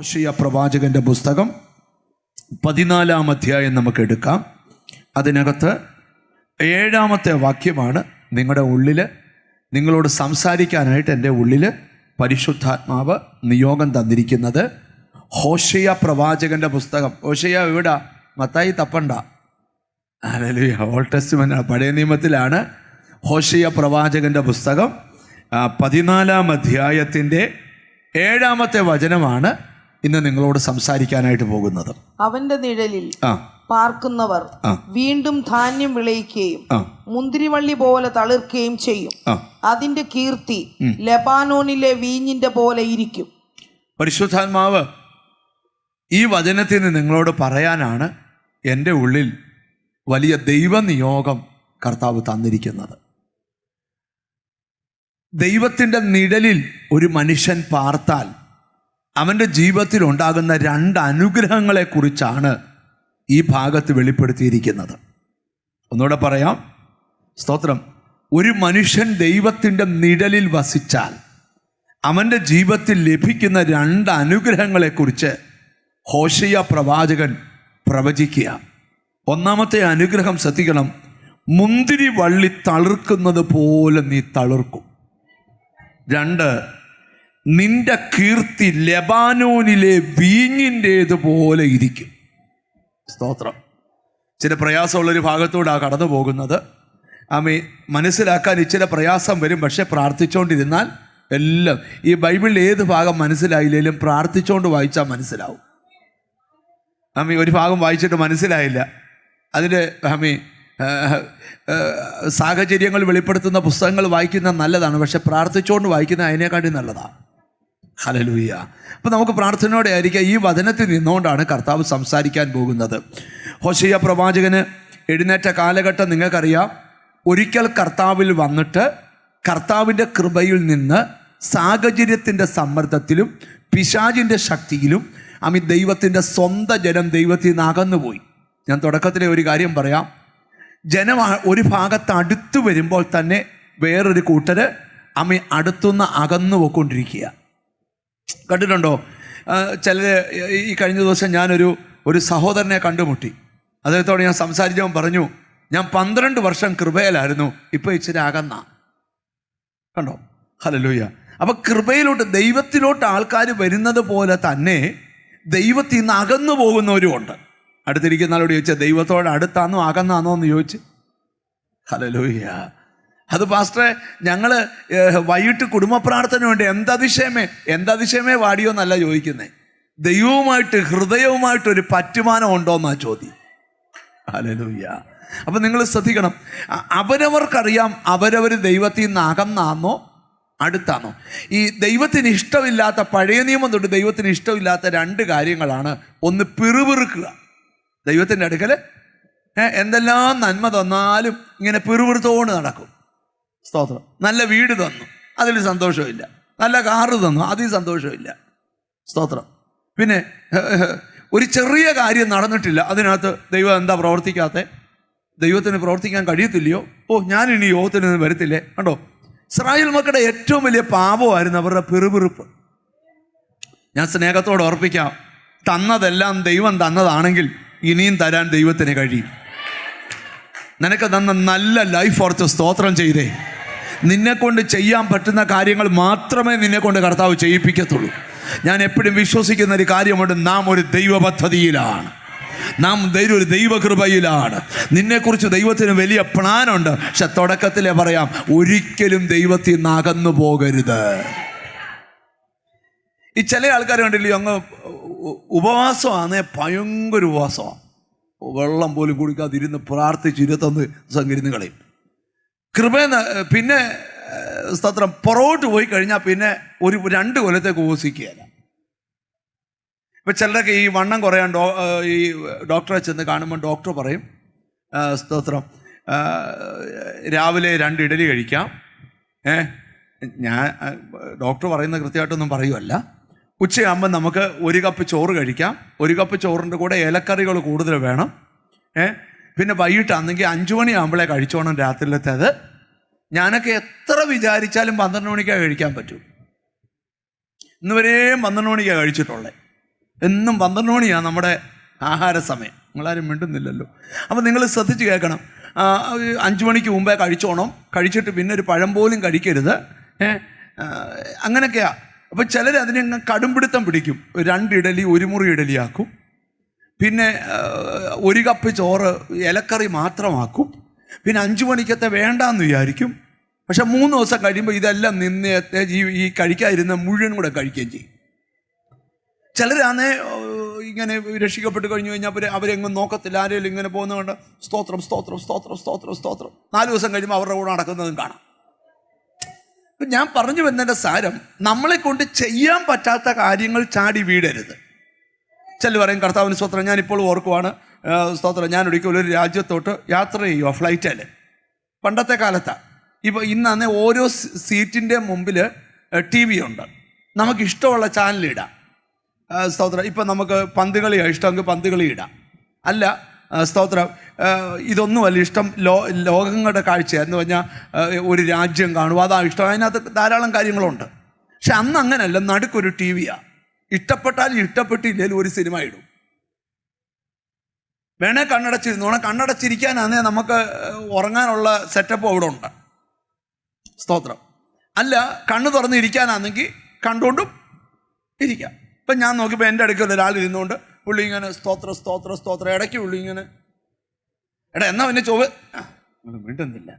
ഹോശേയ പ്രവാചകന്റെ പുസ്തകം 14-ാം അധ്യായം നമുക്ക് എടുക്കാം. അതിനകത്ത് 7-ാമത്തെ വാക്യമാണ് നിങ്ങളുടെ ഉള്ളിൽ നിങ്ങളോട് സംസാരിക്കാനായിട്ട് എൻ്റെ ഉള്ളിൽ പരിശുദ്ധാത്മാവ് നിയോഗം തന്നിരിക്കുന്നത്. ഹോശേയ പ്രവാചകന്റെ പുസ്തകം. ഹോശേയ എവിടാ? മത്തായി തപ്പണ്ട. ഹല്ലേലൂയ. ഓൾഡ് ടെസ്റ്റ്മെന്റ് പഴയ നിയമത്തിലാണ്. ഹോശേയ പ്രവാചകന്റെ പുസ്തകം 14-ാം അധ്യായത്തിൻ്റെ 7-ാമത്തെ വചനമാണ് ഇന്ന് നിങ്ങളോട് സംസാരിക്കാനായിട്ട് പോകുന്നത്. അവന്റെ നിഴലിൽ പാർക്കുന്നവർ വീണ്ടും ധാന്യം വിളയിക്കുകയും മുന്തിരിവള്ളി പോലെ തളിർക്കുകയും ചെയ്യും. അതിന്റെ കീർത്തി ലെബാനോനിലെ വീഞ്ഞിന്റെ പോലെ ഇരിക്കും. പരിശുദ്ധാത്മാവ് ഈ വചനത്തിൽ നിന്ന് നിങ്ങളോട് പറയാനാണ് എൻ്റെ ഉള്ളിൽ വലിയ ദൈവനിയോഗം കർത്താവ് തന്നിരിക്കുന്നത്. ദൈവത്തിൻ്റെ നിഴലിൽ ഒരു മനുഷ്യൻ പാർത്താൽ അവൻ്റെ ജീവിതത്തിൽ ഉണ്ടാകുന്ന 2 അനുഗ്രഹങ്ങളെക്കുറിച്ചാണ് ഈ ഭാഗത്ത് വെളിപ്പെടുത്തിയിരിക്കുന്നത്. ഒന്നുകൂടെ പറയാം. സ്തോത്രം. ഒരു മനുഷ്യൻ ദൈവത്തിൻ്റെ നിഴലിൽ വസിച്ചാൽ അവൻ്റെ ജീവിതത്തിൽ ലഭിക്കുന്ന 2 അനുഗ്രഹങ്ങളെക്കുറിച്ച് ഹോശേയ പ്രവാചകൻ പ്രവചിക്കുക. ഒന്നാമത്തെ അനുഗ്രഹം ശ്രദ്ധിക്കണം. മുന്തിരി വള്ളി തളിർക്കുന്നത് പോലെ നീ തളിർക്കും. 2, നിന്റെ കീർത്തി ലെബാനോനിലെ വീഞ്ഞിൻ്റേതുപോലെ ഇരിക്കും. സ്തോത്രം. ചില പ്രയാസമുള്ളൊരു ഭാഗത്തൂടാണ് കടന്നു പോകുന്നത്. മനസ്സിലാക്കാൻ ഇച്ചിരി പ്രയാസം വരും. പക്ഷെ പ്രാർത്ഥിച്ചുകൊണ്ടിരുന്നാൽ എല്ലാം, ഈ ബൈബിളിൽ ഏത് ഭാഗം മനസ്സിലായില്ലെങ്കിലും പ്രാർത്ഥിച്ചുകൊണ്ട് വായിച്ചാൽ മനസ്സിലാവും. ഒരു ഭാഗം വായിച്ചിട്ട് മനസ്സിലായില്ല, അതിൻ്റെ സാഹചര്യങ്ങൾ വെളിപ്പെടുത്തുന്ന പുസ്തകങ്ങൾ വായിക്കുന്നത് നല്ലതാണ്. പക്ഷെ പ്രാർത്ഥിച്ചുകൊണ്ട് വായിക്കുന്നത് അതിനെക്കാട്ടി നല്ലതാണ്. ഹല്ലേലൂയ. അപ്പോൾ നമുക്ക് പ്രാർത്ഥനയോടെ ആയിരിക്കാം. ഈ വചനത്തിൽ നിന്നുകൊണ്ടാണ് കർത്താവ് സംസാരിക്കാൻ പോകുന്നത്. ഹോശേയ പ്രവാചകന് എഴുന്നേറ്റ കാലഘട്ടം നിങ്ങൾക്കറിയാം. ഒരിക്കൽ കർത്താവിൽ വന്നിട്ട് കർത്താവിൻ്റെ കൃപയിൽ നിന്ന് സാഹചര്യത്തിൻ്റെ സമ്മർദ്ദത്തിലും പിശാചിൻ്റെ ശക്തിയിലും ദൈവത്തിൻ്റെ സ്വന്തം ജനം ദൈവത്തിൽ നിന്ന് അകന്നുപോയി. ഞാൻ തുടക്കത്തിലെ ഒരു കാര്യം പറയാം. ജനം ഒരു ഭാഗത്ത് അടുത്ത് വരുമ്പോൾ തന്നെ വേറൊരു കൂട്ടര് അടുത്തുനിന്ന് അകന്നു പോയിക്കൊണ്ടിരിക്കുക. കണ്ടിട്ടുണ്ടോ? ചിലർ ഈ കഴിഞ്ഞ ദിവസം ഞാനൊരു സഹോദരനെ കണ്ടുമുട്ടി. അദ്ദേഹത്തോട് ഞാൻ സംസാരിച്ചവൻ പറഞ്ഞു, ഞാൻ 12 വർഷം കൃപയിലായിരുന്നു, ഇപ്പോൾ ഇച്ചിരി അകന്ന. കണ്ടോ? ഹല്ലേലൂയ. അപ്പം കൃപയിലോട്ട്, ദൈവത്തിലോട്ട് ആൾക്കാർ വരുന്നത് പോലെ തന്നെ ദൈവത്തിൽ നിന്ന് അകന്നു പോകുന്നവരും ഉണ്ട്. അടുത്തിരിക്കുന്ന ആളോട് ചോദിച്ചാൽ ദൈവത്തോട് അടുത്താന്നോ അകന്നാന്നോ എന്ന് ചോദിച്ച്. ഹല്ലേലൂയ. അത് പാസ്റ്ററെ, ഞങ്ങൾ വൈകിട്ട് കുടുംബ പ്രാർത്ഥനയുണ്ട്, എന്തതിശയമേ വാടിയോ എന്നല്ല ചോദിക്കുന്നത്. ദൈവവുമായിട്ട് ഹൃദയവുമായിട്ടൊരു പറ്റുമാനം ഉണ്ടോ എന്നാ ചോദ്യം. ഹല്ലേലൂയ. അപ്പം നിങ്ങൾ ശ്രദ്ധിക്കണം. അവരവർക്കറിയാം അവരവർ ദൈവത്തിൽ നിന്ന് അകന്നാന്നോ അടുത്താന്നോ. ഈ ദൈവത്തിന് ഇഷ്ടമില്ലാത്ത, പഴയ നിയമം തൊട്ട് ദൈവത്തിന് ഇഷ്ടമില്ലാത്ത 2 കാര്യങ്ങളാണ്. ഒന്ന്, പിറുപിറുക്കുക. ദൈവത്തിൻ്റെ അടുക്കൽ എന്തെല്ലാം നന്മ തന്നാലും ഇങ്ങനെ പിറുപിറുത്തോണ്ട് നടക്കും. സ്തോത്രം. നല്ല വീട് തന്നു, അതിൽ സന്തോഷമില്ല. നല്ല കാറ് തന്നു, അതിൽ സന്തോഷമില്ല. സ്തോത്രം. പിന്നെ ഒരു ചെറിയ കാര്യം നടന്നിട്ടില്ല, അതിനകത്ത് ദൈവം എന്താ പ്രവർത്തിക്കാത്ത? ദൈവത്തിന് പ്രവർത്തിക്കാൻ കഴിയത്തില്ലയോ? ഞാനിനി യോഗത്തിന് വരത്തില്ലേ? കണ്ടോ? ഇസ്രായേൽ മക്കളുടെ ഏറ്റവും വലിയ പാപമായിരുന്നു അവരുടെ പിറുപിറുപ്പ്. ഞാൻ സ്നേഹത്തോടെ ഓർപ്പിക്കാം, തന്നതെല്ലാം ദൈവം തന്നതാണെങ്കിൽ ഇനിയും തരാൻ ദൈവത്തിന് കഴിയും. നിനക്ക് തന്ന നല്ല ലൈഫ് ഓർത്ത് സ്തോത്രം ചെയ്തേ. നിന്നെക്കൊണ്ട് ചെയ്യാൻ പറ്റുന്ന കാര്യങ്ങൾ മാത്രമേ നിന്നെക്കൊണ്ട് കർത്താവ് ചെയ്യിപ്പിക്കത്തുള്ളൂ. ഞാൻ എപ്പോഴും വിശ്വസിക്കുന്ന ഒരു കാര്യമുണ്ട്, നാം ഒരു ദൈവ പദ്ധതിയിലാണ്, നാം ഒരു ദൈവകൃപയിലാണ്. നിന്നെക്കുറിച്ച് ദൈവത്തിന് വലിയ പ്ലാനുണ്ട്. പക്ഷെ തുടക്കത്തിലേ പറയാം, ഒരിക്കലും ദൈവത്തിൽ നിന്ന് അകന്നു പോകരുത്. ഈ ചില ആൾക്കാർ കണ്ടില്ലേ, അങ്ങ് ഉപവാസമാണ്, ഭയങ്കര ഉപവാസമാണ്. വെള്ളം പോലും കുടിക്കാതിരുന്ന് പ്രാർത്ഥിച്ച് 21 ദിവസം ഇരുന്ന് കളയും. പിന്നെ സ്തോത്രം, പുറകോട്ട് പോയി കഴിഞ്ഞാൽ പിന്നെ ഒരു 2 കൊല്ലത്തേക്ക് ഉപവസിക്കുകയല്ല. ഇപ്പം ചിലരൊക്കെ ഈ വണ്ണം കുറയാൻ ഈ ഡോക്ടറെ ചെന്ന് കാണുമ്പോൾ ഡോക്ടർ പറയും, സ്തോത്രം, രാവിലെ 2 ഇഡലി കഴിക്കാം. ഞാൻ ഡോക്ടർ പറയുന്ന കൃത്യമായിട്ടൊന്നും പറയുമല്ല. ഉച്ചയാകുമ്പോൾ നമുക്ക് 1 കപ്പ് ചോറ് കഴിക്കാം. 1 കപ്പ് ചോറിൻ്റെ കൂടെ ഇലക്കറികൾ കൂടുതൽ വേണം. പിന്നെ വൈകിട്ടാണെങ്കിൽ 5 മണിയാകുമ്പോഴേ കഴിച്ചോണം രാത്രിയിലത്തേത്. ഞാനൊക്കെ എത്ര വിചാരിച്ചാലും 12 മണിക്കാണ് കഴിക്കാൻ പറ്റൂ. ഇന്ന് വരെയും 12 മണിക്കാണ് കഴിച്ചിട്ടുള്ളത്. എന്നും 12 മണിയാണ് നമ്മുടെ ആഹാര സമയം. നിങ്ങളാരും മിണ്ടുന്നില്ലല്ലോ. അപ്പം നിങ്ങൾ ശ്രദ്ധിച്ച് കേൾക്കണം. 5 മണിക്ക് മുമ്പേ കഴിച്ചോണം, കഴിച്ചിട്ട് പിന്നെ ഒരു പഴം പോലും കഴിക്കരുത്. അങ്ങനെയൊക്കെയാണ്. അപ്പം ചിലർ അതിനെ കടുംപിടുത്തം പിടിക്കും. 2 ഇഡലി 1 മുറി ഇഡലിയാക്കും, പിന്നെ 1 കപ്പ് ചോറ് ഇലക്കറി മാത്രമാക്കും, പിന്നെ 5 മണിക്കത്തെ വേണ്ടാന്ന് വിചാരിക്കും. പക്ഷെ 3 ദിവസം കഴിയുമ്പോൾ ഇതെല്ലാം നിന്നത്തെ ഈ കഴിക്കാതിരുന്ന മുഴുവൻ കൂടെ കഴിക്കുകയും ചെയ്യും. ചിലരാണേ ഇങ്ങനെ രക്ഷിക്കപ്പെട്ട് കഴിഞ്ഞു കഴിഞ്ഞാൽ അവരെങ്ങും നോക്കത്തില്ല. ആരെങ്കിലും ഇങ്ങനെ പോകുന്നതുകൊണ്ട് സ്തോത്രം സ്തോത്രം സ്തോത്രം സ്തോത്രം സ്തോത്രം 4 ദിവസം കഴിയുമ്പോൾ അവരുടെ കൂടെ നടക്കുന്നതും കാണാം. ഞാൻ പറഞ്ഞു വന്നതിൻ്റെ സാരം, നമ്മളെ കൊണ്ട് ചെയ്യാൻ പറ്റാത്ത കാര്യങ്ങൾ ചാടി വീഴരുത്. ചില പറയും കർത്താവിന് സ്തോത്രം. ഞാനിപ്പോൾ ഓർക്കുവാണ്, സ്തോത്രം, ഞാൻ ഒരിക്കലും ഒരു രാജ്യത്തോട്ട് യാത്ര ചെയ്യുക ഫ്ലൈറ്റിൽ. പണ്ടത്തെ കാലത്താണ്. ഇപ്പോൾ ഇന്നാണ് ഓരോ സീറ്റിൻ്റെ മുമ്പിൽ TV ഉണ്ട്, നമുക്കിഷ്ടമുള്ള ചാനലിടാം. സ്തോത്രം, ഇപ്പം നമുക്ക് പന്തുകളിയാണ് ഇഷ്ടമെങ്കിൽ പന്തുകളി ഇടാം. അല്ല സ്തോത്രം, ഇതൊന്നുമല്ല ഇഷ്ടം, ലോകങ്ങളുടെ കാഴ്ച എന്ന് പറഞ്ഞാൽ ഒരു രാജ്യം കാണുക, അതാണ് ഇഷ്ടം. അതിനകത്ത് ധാരാളം കാര്യങ്ങളുണ്ട്. പക്ഷെ അന്ന് അങ്ങനെയല്ല, നടുക്കൊരു TVയാണ്. ഇഷ്ടപ്പെട്ടാലും ഇഷ്ടപ്പെട്ടില്ലെങ്കിലും ഒരു സിനിമ ഇടും. വേണേൽ കണ്ണടച്ചിരുന്നോണം. കണ്ണടച്ചിരിക്കാനാണേ നമുക്ക് ഉറങ്ങാനുള്ള സെറ്റപ്പ് അവിടെ ഉണ്ട്. സ്തോത്രം. അല്ല, കണ്ണ് തുറന്നിരിക്കാനാണെങ്കിൽ കണ്ടുകൊണ്ടും ഇരിക്കാം. ഇപ്പം ഞാൻ നോക്കിയപ്പോൾ എൻ്റെ അടുക്കൽ ഒരാൾ ഇരുന്നുകൊണ്ട് പുള്ളി ഇങ്ങനെ സ്തോത്ര സ്തോത്ര സ്തോത്ര, ഇടയ്ക്ക് പുള്ളി ഇങ്ങനെ എന്നാ പിന്നെ വീണ്ടുന്നില്ല.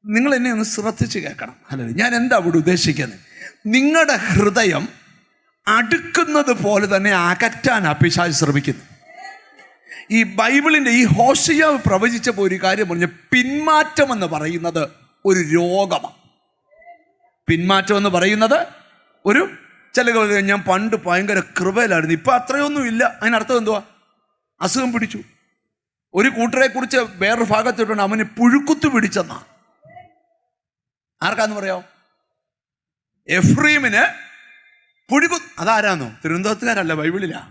നിങ്ങൾ എന്നെ ഒന്ന് ശ്രദ്ധിച്ച് കേൾക്കണം. അല്ല, ഞാൻ എന്താ അവിടെ ഉദ്ദേശിക്കുന്നത്? നിങ്ങളുടെ ഹൃദയം അടുക്കുന്നത് പോലെ തന്നെ അകറ്റാനാണ് പിശാച് ശ്രമിക്കുന്നത്. ഈ ബൈബിളിൻ്റെ ഈ ഹോശയ്യാവ് പ്രവചിച്ചപ്പോൾ ഒരു കാര്യം പറഞ്ഞ, പിന്മാറ്റം എന്ന് പറയുന്നത് ഒരു രോഗമാണ്. പിന്മാറ്റം എന്ന് പറയുന്നത് ഒരു ചില ഞാൻ പണ്ട് ഭയങ്കര കൃപയിലായിരുന്നു, ഇപ്പം അത്രയൊന്നും ഇല്ല. അതിനർത്ഥം എന്തുവാ? അസുഖം പിടിച്ചു. ഒരു കൂട്ടരെ കുറിച്ച് വേറൊരു ഭാഗത്തിട്ടുണ്ട്, അവന് പുഴുക്കുത്തു പിടിച്ചെന്നാ. ആർക്കാന്ന് പറയാമോ? എഫ്രീമിന് അതാരാന്നോ? തിരുവനന്തപുരത്തുകാരല്ല, ബൈബിളിലാ.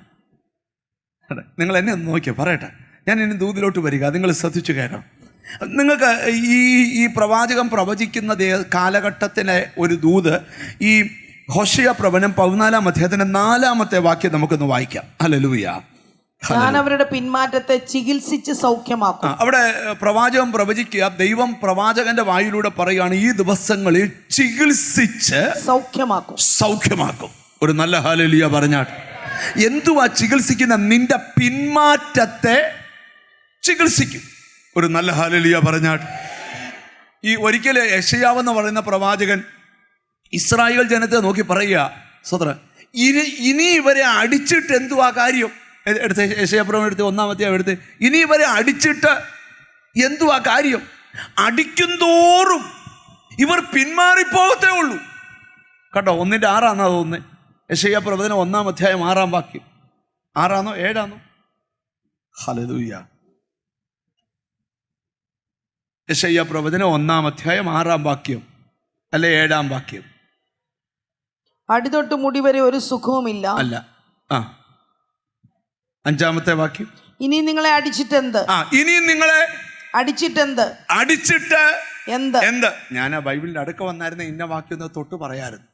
നിങ്ങൾ എന്നെ ഒന്ന് നോക്കിയോ, പറയട്ടെ. ഞാൻ ഇനി ദൂതിലോട്ട് വരിക, നിങ്ങൾ ശ്രദ്ധിച്ചു കേൾക്കണം. നിങ്ങൾക്ക് ഈ പ്രവാചകൻ പ്രവചിക്കുന്ന കാലഘട്ടത്തിലെ ഒരു ദൂത്, ഈ ഹോശയ്യ പ്രവചനം 14-ാം അധ്യായത്തിന്റെ 4-ാമത്തെ വാക്യം നമുക്കൊന്ന് വായിക്കാം. ഹല്ലേലൂയ. ഞാൻ അവരുടെ പിന്മാറ്റത്തെ ചികിത്സിച്ച് സൗഖ്യമാക്കും. അവിടെ പ്രവാചകൻ പ്രവചിക്കുക, ദൈവം പ്രവാചകന്റെ വായിലൂടെ പറയുകയാണ്, ഈ ദിവസങ്ങളിൽ ചികിത്സിച്ച് സൗഖ്യമാക്കും. ഒരു നല്ല ഹല്ലേലൂയ പറഞ്ഞാട്ട്. എന്തുവാ ചികിത്സിക്കുന്ന? നിന്റെ പിന്മാറ്റത്തെ ചികിത്സിക്കും. ഒരു നല്ല ഹല്ലേലൂയ പറഞ്ഞാട്ട്. ഈ ഒരിക്കലും യെശയ്യാവെന്ന് പറയുന്ന പ്രവാചകൻ ഇസ്രായേൽ ജനത്തെ നോക്കി പറയുക, സ്വത്ര, ഇനി ഇവരെ അടിച്ചിട്ട് എന്തുവാ കാര്യം? എടുത്ത് യെശയ്യാപ്രവചനം എടുത്ത് 1-ാം അധ്യായം എടുത്ത്, ഇനി ഇവരെ അടിച്ചിട്ട് എന്തുവാ കാര്യം? അടിക്കും തോറും ഇവർ പിന്മാറിപ്പോകത്തേ ഉള്ളൂ. കേട്ടോ, 1:6 തോന്നുന്നത്. യെശയ്യാപ്രവചനം 1-ാം അധ്യായം 6-ാം വാക്യം. 6 7? ഹല്ലേലൂയ. യെശയ്യാപ്രവചനം 1-ാം അധ്യായം 6-ാം വാക്യം, അല്ലെ 7-ാം വാക്യം. അടിതൊട്ട് മുടി വരെ ഒരു സുഖവുമില്ല. അല്ല, 5-ാമത്തെ വാക്യം. ഇനി നിങ്ങളെ അടിച്ചിട്ടെന്ത്? ഇനി നിങ്ങളെ അടിച്ചിട്ടെന്ത്? അടിച്ചിട്ട് എന്ത്? ഞാൻ ആ ബൈബിളിന്റെ അടുക്ക വന്നായിരുന്ന ഇന്ന വാക്യം ഒന്ന് തൊട്ട് പറയായിരുന്നു.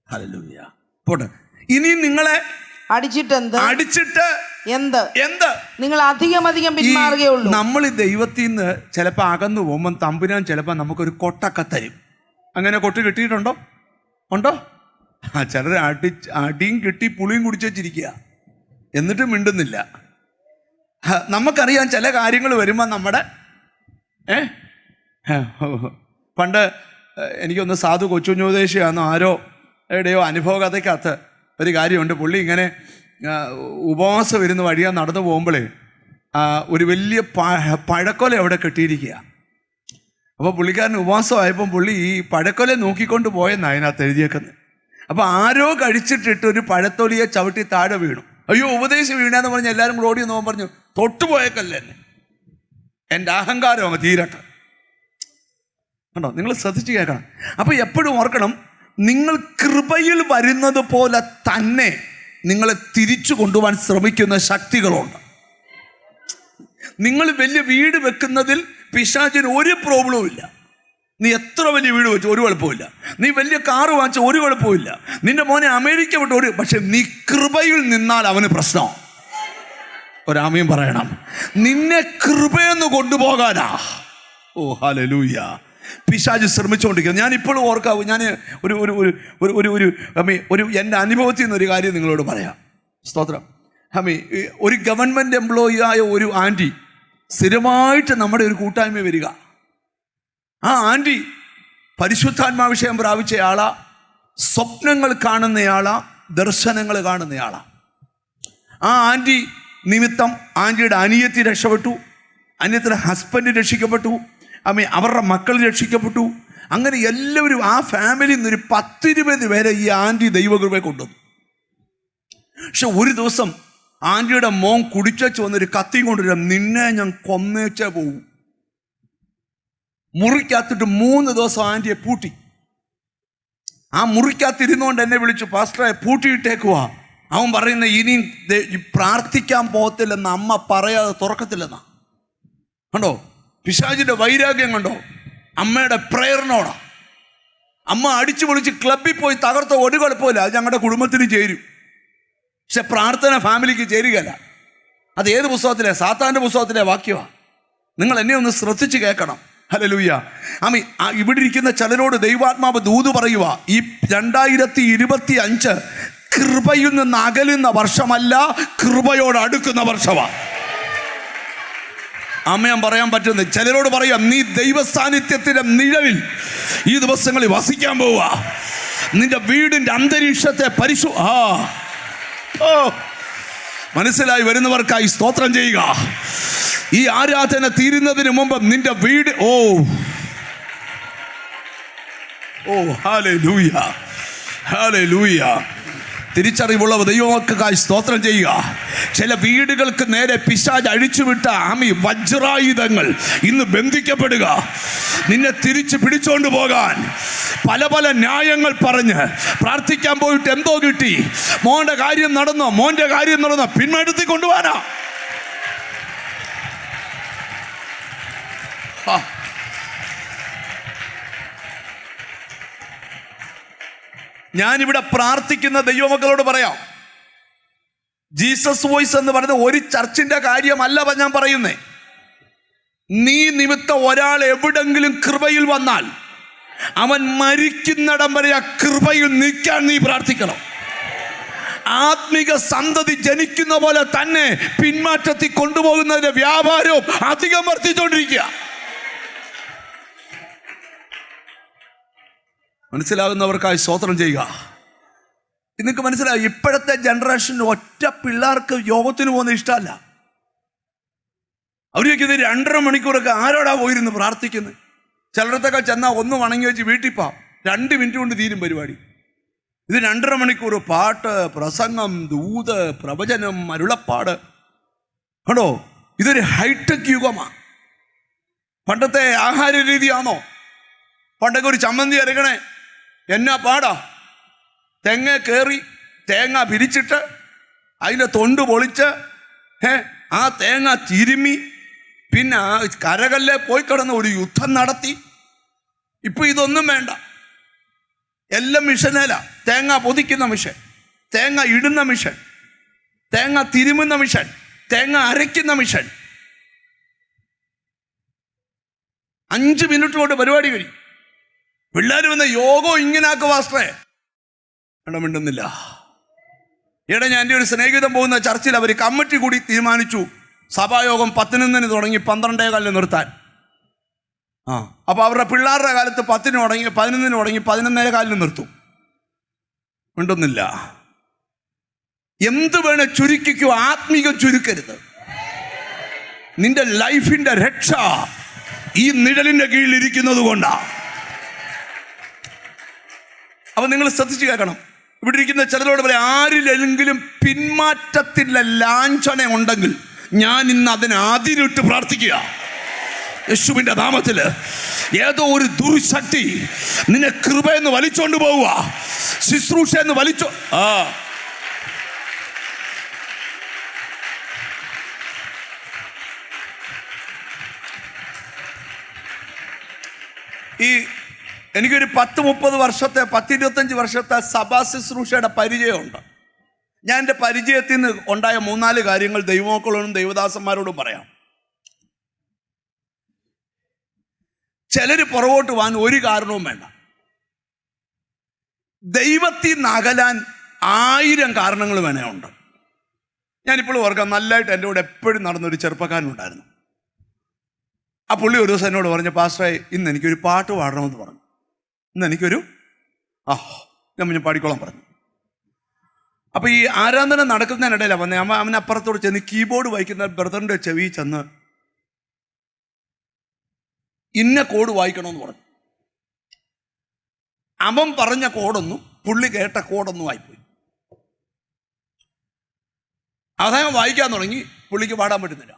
ഹല്ലേലൂയ. പോട്ടെ. ഇനി നിങ്ങളെ അടിച്ചിട്ട് എന്ത്? നിങ്ങൾ അധികം പിന്മാറുകയുള്ളൂ. നമ്മൾ ഈ ദൈവത്തിൽ നിന്ന് ചിലപ്പോൾ അകന്നു പോകുമ്പോൾ തമ്പുരാൻ ചിലപ്പോൾ നമുക്കൊരു കൊട്ടൊക്കെ തരും. അങ്ങനെ കൊട്ട് കിട്ടിയിട്ടുണ്ടോ? ഉണ്ടോ? ചിലർ അടിയും കിട്ടി പുളിയും കുടിച്ചു വെച്ചിരിക്കുക, എന്നിട്ട് മിണ്ടുന്നില്ല. നമുക്കറിയാം ചില കാര്യങ്ങൾ വരുമ്പോൾ നമ്മുടെ പണ്ട് എനിക്കൊന്ന് സാധു കൊച്ചുഞ്ഞോദേശിയാണെന്നോ ആരോ എവിടെയോ അനുഭവ കഥയ്ക്കകത്ത് ഒരു കാര്യമുണ്ട്. പുള്ളി ഇങ്ങനെ ഉപവാസം ഇരുന്ന് വഴിയാൻ നടന്നു പോകുമ്പോഴേ ഒരു വലിയ പഴക്കൊല അവിടെ കെട്ടിയിരിക്കുക. അപ്പോൾ പുള്ളിക്കാരൻ ഉപവാസമായപ്പം പുള്ളി ഈ പഴക്കൊല നോക്കിക്കൊണ്ട് പോയെന്നാണ് അതിനകത്ത് എഴുതിയേക്കുന്നത്. അപ്പോൾ ആരോ കഴിച്ചിട്ടിട്ട് ഒരു പഴത്തൊലിയെ ചവിട്ടി താഴെ വീണു. അയ്യോ, ഉപദേശം വീണാന്ന് പറഞ്ഞ് എല്ലാവരും കൂടെ ഓടി നോക്കാൻ പറഞ്ഞു, തൊട്ടുപോയേക്കല്ലേ എന്നെ, എൻ്റെ അഹങ്കാരം അങ്ങ് തീരട്ടെ. കണ്ടോ, നിങ്ങൾ ശ്രദ്ധിച്ച് കേൾക്കണം. അപ്പോൾ എപ്പോഴും ഓർക്കണം, നിങ്ങൾ കൃപയിൽ വരുന്നത് പോലെ തന്നെ നിങ്ങളെ തിരിച്ചു കൊണ്ടുപോകാൻ ശ്രമിക്കുന്ന ശക്തികളുണ്ട്. നിങ്ങൾ വലിയ വീട് വെക്കുന്നതിൽ പിശാചിന് ഒരു പ്രോബ്ലവും ഇല്ല. നീ എത്ര വലിയ വീട് വെച്ചു ഒരു കുഴപ്പമില്ല, നീ വലിയ കാറ് വാങ്ങിച്ച ഒരു കുഴപ്പമില്ല, നിന്റെ മോനെ അമേരിക്ക വിട്ട് പക്ഷെ നീ കൃപയിൽ നിന്നാൽ അവന് പ്രശ്നം. ഒരാമയും പറയണം. നിന്നെ കൃപയെന്ന് കൊണ്ടുപോകാനാ. ഓ ഹല്ലേലൂയ. പിശാച് ശ്രമിച്ചുകൊണ്ടിരിക്കുന്നത്. ഞാൻ ഇപ്പോഴും ഓർക്കാവൂ. ഞാൻ ഒരു എൻ്റെ അനുഭവത്തിൽ നിന്നൊരു കാര്യം നിങ്ങളോട് പറയാം. സ്തോത്രം. ഒരു ഗവൺമെൻറ് എംപ്ലോയി ആയ ഒരു ആൻറ്റി സ്ഥിരമായിട്ട് നമ്മുടെ ഒരു കൂട്ടായ്മ വരിക. ആ ആൻറ്റി പരിശുദ്ധാത്മാവിഷയം പ്രാപിച്ചയാളാ, സ്വപ്നങ്ങൾ കാണുന്നയാളാ, ദർശനങ്ങൾ കാണുന്നയാളാ. ആ ആൻറ്റി നിമിത്തം ആൻറ്റിയുടെ അനിയത്തി രക്ഷപ്പെട്ടു, അനിയത്തിയുടെ ഹസ്ബൻഡ് രക്ഷിക്കപ്പെട്ടു, അവരുടെ മക്കൾ രക്ഷിക്കപ്പെട്ടു. അങ്ങനെ എല്ലാവരും ആ ഫാമിലിയിൽ നിന്ന് ഒരു 10-20 പേരെ ഈ ആൻറ്റി ദൈവകൃപയെ കൊണ്ടുവന്നു. പക്ഷെ ഒരു ദിവസം ആൻറ്റിയുടെ മോൻ കുടിച്ചു വന്നൊരു കത്തിയും കൊണ്ടുവരാം, നിന്നെ ഞാൻ കൊന്നേച്ചേ പോവും. മുറിക്കകത്തിട്ട് 3 ദിവസം ആൻറ്റിയെ പൂട്ടി. ആ മുറിക്കകത്തിരുന്നുകൊണ്ട് എന്നെ വിളിച്ചു, പാസ്റ്ററെ പൂട്ടിയിട്ടേക്കുവാ. അവൻ പറയുന്ന ഇനി പ്രാർത്ഥിക്കാൻ പോകത്തില്ലെന്ന് അമ്മ പറയാതെ തുറക്കത്തില്ലെന്നാ. കണ്ടോ പിശാചിന്റെ വൈരാഗ്യം കണ്ടോ? അമ്മയുടെ പ്രേയറിനോടാ. അമ്മ അടിച്ചു പൊളിച്ച് ക്ലബിൽ പോയി തകർത്ത ഒരു കുഴപ്പമില്ല, അത് ഞങ്ങളുടെ കുടുംബത്തിന് ചേരും. പക്ഷെ പ്രാർത്ഥന ഫാമിലിക്ക് ചേരുകയല്ല. അത് ഏത് പുസ്തകത്തിലെ? സാത്താൻ്റെ പുസ്തകത്തിലെ വാക്യമാണ്. നിങ്ങൾ എന്നെ ഒന്ന് ശ്രദ്ധിച്ച് കേൾക്കണം. ഹല്ലേലൂയ. ഇവിടെ ഇരിക്കുന്ന ചിലരോട് ദൈവാത്മാവ് ദൂത് പറയുക, ഈ 2025 കൃപയിൽ നിന്ന് അകലുന്ന വർഷമല്ല, കൃപയോട് അടുക്കുന്ന വർഷമാണ്. അമ്മയാൻ പറയാൻ പറ്റുന്നത്. ചിലരോട് പറയാം, നീ ദൈവസാന്നിധ്യത്തിന്റെ നിഴലിൽ ഈ ദിവസങ്ങളിൽ വസിക്കാൻ പോവുക. നിന്റെ വീടിന്റെ അന്തരീക്ഷത്തെ മനസ്സിലായി വരുന്നവർക്കായി സ്തോത്രം ചെയ്യുക. ഈ ആരാധന തീരുന്നതിന് മുമ്പ് നിന്റെ വീട് ഹല്ലേലൂയ, ഹല്ലേലൂയ. തിരിച്ചറിവുള്ള ദൈവമക്കൾക്കായി സ്തോത്രം ചെയ്യുക. ചില വീടുകൾക്ക് നേരെ പിശാച് അഴിച്ചുവിട്ട വജ്രായുധങ്ങൾ ഇന്ന് ബന്ധിക്കപ്പെടുക. നിന്നെ തിരിച്ച് പിടിച്ചോണ്ട് പോകാൻ പല പല ന്യായങ്ങൾ പറഞ്ഞ് പ്രാർത്ഥിക്കാൻ പോയിട്ട് എന്തോ കിട്ടി, മോന്റെ കാര്യം നടന്നോ, പിന്മടത്തി കൊണ്ടുപോകാനാ. ഞാനിവിടെ പ്രാർത്ഥിക്കുന്ന ദൈവമക്കളോട് പറയാം, ജീസസ് വോയിസ് എന്ന് പറയുന്നത് ഒരു ചർച്ചിന്റെ കാര്യമല്ല ഞാൻ പറയുന്നേ. നീ നിമിത്തം ഒരാൾ എവിടെങ്കിലും കൃപയിൽ വന്നാൽ അവൻ മരിക്കുന്നിടം വരെ ആ കൃപയിൽ നിൽക്കാൻ നീ പ്രാർത്ഥിക്കണം. ആത്മിക സന്തതി ജനിക്കുന്ന പോലെ തന്നെ പിന്മാറ്റത്തിൽ കൊണ്ടുപോകുന്നതിന്റെ വ്യാപാരവും അധികം വർദ്ധിച്ചുകൊണ്ടിരിക്കുക. മനസ്സിലാകുന്നവർക്കായി സ്തോത്രം ചെയ്യുക. നിങ്ങൾക്ക് മനസ്സിലായി, ഇപ്പോഴത്തെ ജനറേഷനിൽ ഒറ്റ പിള്ളേർക്ക് യോഗത്തിന് പോകുന്ന ഇഷ്ടമല്ല. അവർ ചോദിക്കുന്നത് 2.5 മണിക്കൂറൊക്കെ ആരോടാ പോയിരുന്നു പ്രാർത്ഥിക്കുന്നത്? ചിലടത്തൊക്കെ ചെന്നാൽ ഒന്ന് വണങ്ങി വെച്ച് വീട്ടിൽ പോവാം, 2 മിനിറ്റ് കൊണ്ട് തീരും പരിപാടി. ഇത് 2.5 മണിക്കൂർ പാട്ട്, പ്രസംഗം, ദൂത്, പ്രവചനം, അരുളപ്പാട്. കണ്ടോ, ഇതൊരു ഹൈടെക് യുഗമാണ്. പണ്ടത്തെ ആഹാര രീതിയാണോ? പണ്ടൊക്കെ ഒരു ചമ്മന്തി അരക്കണേ എന്നാ പാടാ. തെങ്ങ കയറി തേങ്ങ പിരിച്ചിട്ട് അതിൻ്റെ തൊണ്ട് പൊളിച്ച് ആ തേങ്ങ തിരുമ്മി പിന്നെ കരകല്ലെ പോയി കിടന്ന് ഒരു യുദ്ധം നടത്തി. ഇപ്പൊ ഇതൊന്നും വേണ്ട, എല്ലാം മിഷനേല. തേങ്ങ പൊതിക്കുന്ന മിഷൻ, തേങ്ങ ഇടുന്ന മിഷൻ, തേങ്ങ തിരുമുന്ന മിഷൻ, തേങ്ങ അരയ്ക്കുന്ന മിഷൻ. 5 മിനിറ്റ് കൊണ്ട് പരിപാടി കഴിയും. പിള്ളേർ വന്ന യോഗോ ഇങ്ങനാക്ക് പാസ്റ്ററേ മിണ്ടുന്നില്ല. ഈയിടെ ഞാൻ എൻ്റെ ഒരു സ്നേഹിതം പോകുന്ന ചർച്ചിൽ അവർ കമ്മിറ്റി കൂടി തീരുമാനിച്ചു സഭായോഗം 10 തുടങ്ങി 12:15 നിർത്താൻ. അപ്പോൾ അവരുടെ പിള്ളേരുടെ കാലത്ത് 10 തുടങ്ങി 11 തുടങ്ങി 11:15 നിർത്തും. മിണ്ടുന്നില്ല. എന്ത് വേണേ ചുരുക്കിക്കോ, ആത്മീകം ചുരുക്കരുത്. നിന്റെ ലൈഫിന്റെ രക്ഷ ഈ നിഴലിന്റെ കീഴിൽ ഇരിക്കുന്നത് കൊണ്ടാ. അപ്പൊ നിങ്ങൾ ശ്രദ്ധിച്ചു കേൾക്കണം. ഇവിടെ ഇരിക്കുന്ന ചിലരോട് പറയാം, ആരിലെങ്കിലും പിന്മാറ്റത്തിൻ്റെ ലാഞ്ചന ഉണ്ടെങ്കിൽ ഞാൻ ഇന്ന് അതിനെ അതിരിട്ട് പ്രാർത്ഥിക്കുക യേശുവിന്റെ നാമത്തിൽ. ഏതോ ഒരു ദുർശക്തി നിന്നെ കൃപയെന്ന് വലിച്ചോണ്ട് പോവുക, ശുശ്രൂഷ എന്ന് വലിച്ചോ. എനിക്കൊരു 10-30 വർഷത്തെ 10-25 വർഷത്തെ സഭാ ശുശ്രൂഷയുടെ പരിചയമുണ്ട്. ഞാൻ എൻ്റെ പരിചയത്തിൽ നിന്ന് ഉണ്ടായ 3-4 കാര്യങ്ങൾ ദൈവമക്കളോടും ദൈവദാസന്മാരോടും പറയാം. ചിലർ പുറകോട്ട് പോകാൻ ഒരു കാരണവും വേണ്ട. ദൈവത്തിൽ നിന്ന് അകലാൻ 1000 കാരണങ്ങൾ വേണേ ഉണ്ട്. ഞാനിപ്പോഴും ഓർക്കാം, നല്ലതായിട്ട് എൻ്റെ കൂടെ എപ്പോഴും നടന്നൊരു ചെറുപ്പക്കാരനുണ്ടായിരുന്നു. ആ പുള്ളി ഒരു ദിവസം എന്നോട് പറഞ്ഞു, പാസ്റ്ററെ ഇന്ന് എനിക്കൊരു പാട്ട് പാടണമെന്ന് പറഞ്ഞു. ഇന്ന് എനിക്കൊരു ഞാൻ പാടിക്കോളാൻ പറഞ്ഞു. അപ്പോൾ ഈ ആരാധന നടക്കുന്നതിനിടയിലാണ് വന്നേ. അവനപ്പുറത്തോട് ചെന്ന് കീബോർഡ് വായിക്കുന്ന ബ്രദറിൻ്റെ ചെവി ചെന്ന് ഇന്ന കോഡ് വായിക്കണമെന്ന് പറഞ്ഞു. അവൻ പറഞ്ഞ കോഡൊന്നും പുള്ളി കേട്ട കോഡൊന്നും ആയിപ്പോയി. അദ്ദേഹം വായിക്കാൻ തുടങ്ങി, പുള്ളിക്ക് പാടാൻ പറ്റുന്നില്ല.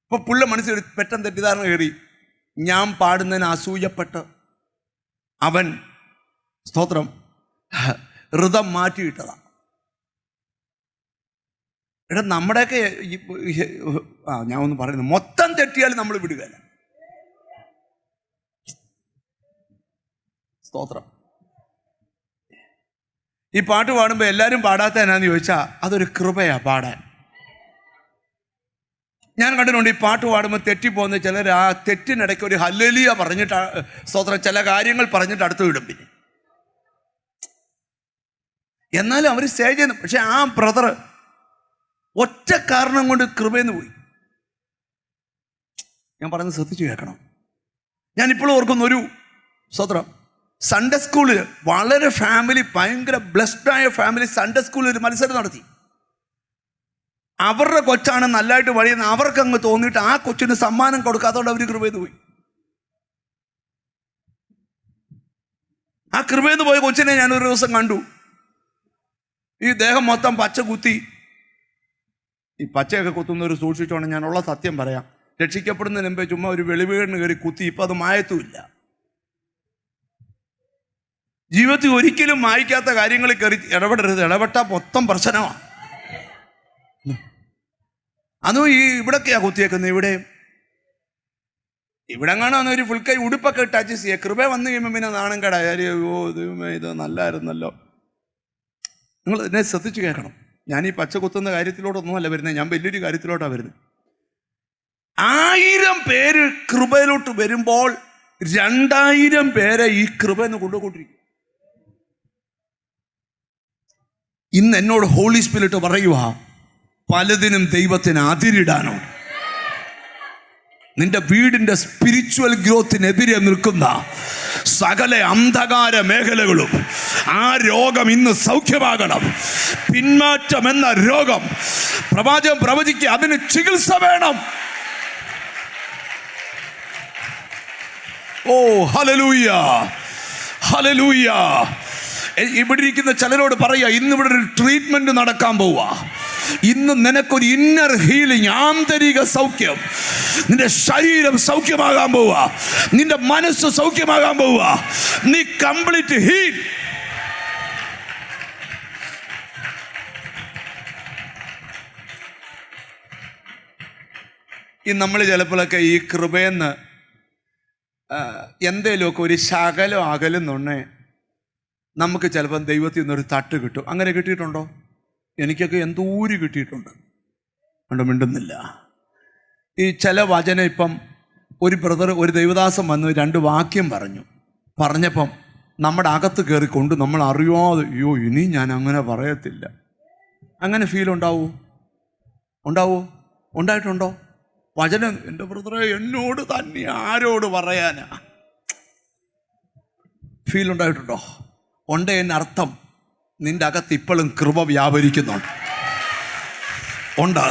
അപ്പോൾ പുള്ളി മനസ്സിൽ പെട്ടെന്ന് തെറ്റിദ്ധാരണ കയറി. ഞാൻ പാടുന്നതിന് അസൂയപ്പെട്ട് അവൻ സ്തോത്രം ഋതം മാറ്റിയിട്ടതാണ്. എടാ, നമ്മുടെയൊക്കെ ഞാൻ ഒന്ന് പറയുന്നത്, മൊത്തം തെറ്റിയാലും നമ്മൾ വിടുകയില്ല. സ്തോത്രം. ഈ പാട്ട് പാടുമ്പോൾ എല്ലാവരും പാടാത്ത എന്നാന്ന് ചോദിച്ചാൽ അതൊരു കൃപയാ പാടാൻ. ഞാൻ കണ്ടിട്ടുണ്ട്, ഈ പാട്ട് പാടുമ്പോൾ തെറ്റിപ്പോകുന്ന ചിലർ ആ തെറ്റിനിടയ്ക്ക് ഒരു ഹല്ലേലൂയ പറഞ്ഞിട്ട് സ്തോത്രം ചില കാര്യങ്ങൾ പറഞ്ഞിട്ട് അടുത്ത് വിടും. പിന്നെ എന്നാലും അവർ സ്റ്റേജ് ചെയ്യുന്നു. പക്ഷെ ആ ബ്രദർ ഒറ്റ കാരണം കൊണ്ട് കൃപയെന്ന് പോയി. ഞാൻ പറയുന്നത് ശ്രദ്ധിച്ചു കേൾക്കണം. ഞാനിപ്പോഴും ഓർക്കുന്ന ഒരു സ്തോത്രം, സൺഡേ സ്കൂളിൽ വളരെ ഫാമിലി, ഭയങ്കര ബ്ലെസ്ഡായ ഫാമിലി സൺഡേ സ്കൂളിൽ ഒരു മത്സരം നടത്തി. അവരുടെ കൊച്ചാണ് നല്ലതായിട്ട് വഴിയെന്ന് അവർക്ക് അങ്ങ് തോന്നിയിട്ട് ആ കൊച്ചിന് സമ്മാനം കൊടുക്കാത്തതുകൊണ്ട് അവർ കൃപയെന്ന് പോയി. ആ കൃപയെന്ന് പോയ കൊച്ചിനെ ഞാൻ ഒരു ദിവസം കണ്ടു. ഈ ദേഹം മൊത്തം പച്ച കുത്തി. ഈ പച്ചയൊക്കെ കുത്തുന്നവർ സൂക്ഷിച്ചോണം, ഞാനുള്ള സത്യം പറയാം. രക്ഷിക്കപ്പെടുന്നതിന് മുമ്പേ ചുമ്മാ ഒരു വെളിവീടിന് കയറി കുത്തി. ഇപ്പം അത് മായത്തുമില്ല. ജീവിതത്തിൽ ഒരിക്കലും മായ്ക്കാത്ത കാര്യങ്ങളിൽ കയറി ഇടപെടരുത്. ഇടപെട്ടാൽ മൊത്തം പ്രശ്നമാണ്. അതും ഈ ഇവിടൊക്കെയാ കുത്തിയേക്കുന്നത്. ഇവിടെ കാണാൻ ഒരു ഫുൾ കൈ ഉടുപ്പൊക്കെ ഇട്ട് അഡ്ജസ്റ്റ് ചെയ്യുക. കൃപ വന്നു കഴിയുമ്പോൾ പിന്നെ നാണം കടായാലും ദൈവമേ ഇത് നല്ലായിരുന്നല്ലോ. നിങ്ങൾ എന്നെ ശ്രദ്ധിച്ച് കേൾക്കണം. ഞാൻ ഈ പച്ച കുത്തുന്ന കാര്യത്തിലോട്ടൊന്നുമല്ല വരുന്നത്, ഞാൻ വലിയൊരു കാര്യത്തിലോട്ടാണ് വരുന്നത്. 1000 പേര് കൃപയിലോട്ട് വരുമ്പോൾ 2000 പേരെ ഈ കൃപയെന്ന് കൊണ്ടുപോയിക്കൊണ്ടിരിക്കും. ഇന്ന് എന്നോട് ഹോളി സ്പിരിറ്റ് പറയുക, പലതിനും ദൈവത്തിന് അതിരിടാനുണ്ട്. നിന്റെ വീടിന്റെ സ്പിരിച്വൽ ഗ്രോത്തിനെതിരെ നിൽക്കുന്ന സകല അന്ധകാര മേഖലകളും ആ രോഗം ഇന്ന് സൗഖ്യമാകണം. പിന്മാറ്റം എന്ന രോഗം പ്രവാചകൻ പ്രവചിക്കുക, അതിന് ചികിത്സ വേണം. ഓ ഹല്ലേലൂയ, ഹല്ലേലൂയ. ഇവിടെ ഇരിക്കുന്ന ചിലരോട് പറയുക, ഇന്നിവിടെ ഒരു ട്രീറ്റ്മെന്റ് നടക്കാൻ പോവുക. ഇന്ന് നിനക്കൊരു ഇന്നർ ഹീലിംഗ്, ആന്തരിക സൗഖ്യം. നിന്റെ ശരീരം സൗഖ്യമാകാൻ പോവുക, നിന്റെ മനസ്സ് സൗഖ്യമാകാൻ പോവുക. നീ കംപ്ലീറ്റ് ഹീൽ. ഈ നമ്മൾ ചിലപ്പോഴൊക്കെ ഈ കൃപയെന്ന് എന്തേലുമൊക്കെ ഒരു ശകലം അകലുന്നുണ്ടേ നമുക്ക് ചിലപ്പം ദൈവത്തിൽ നിന്നൊരു തട്ട് കിട്ടും. അങ്ങനെ കിട്ടിയിട്ടുണ്ടോ? എനിക്കൊക്കെ എന്തോരം കിട്ടിയിട്ടുണ്ട്. അതുകൊണ്ട് മിണ്ടുന്നില്ല. ഈ ചില വചനം ഇപ്പം ഒരു ബ്രദർ, ഒരു ദൈവദാസം വന്ന് 2 വാക്യം പറഞ്ഞപ്പം നമ്മുടെ അകത്ത് കയറിക്കൊണ്ട് നമ്മൾ അറിയാതെ, അയ്യോ ഇനി ഞാൻ അങ്ങനെ പറയത്തില്ല. അങ്ങനെ ഫീൽ ഉണ്ടാവോ? ഉണ്ടായിട്ടുണ്ടോ? വചനം, എൻ്റെ ബ്രദറെ എന്നോട് തന്നെ ആരോട് പറയാനാ? ഫീൽ ഉണ്ടായിട്ടുണ്ടോ? ഉണ്ട്. എന്നർത്ഥം നിന്റെ അകത്ത് ഇപ്പോഴും കൃപ വ്യാപരിക്കുന്നുണ്ട്. ഉണ്ട്.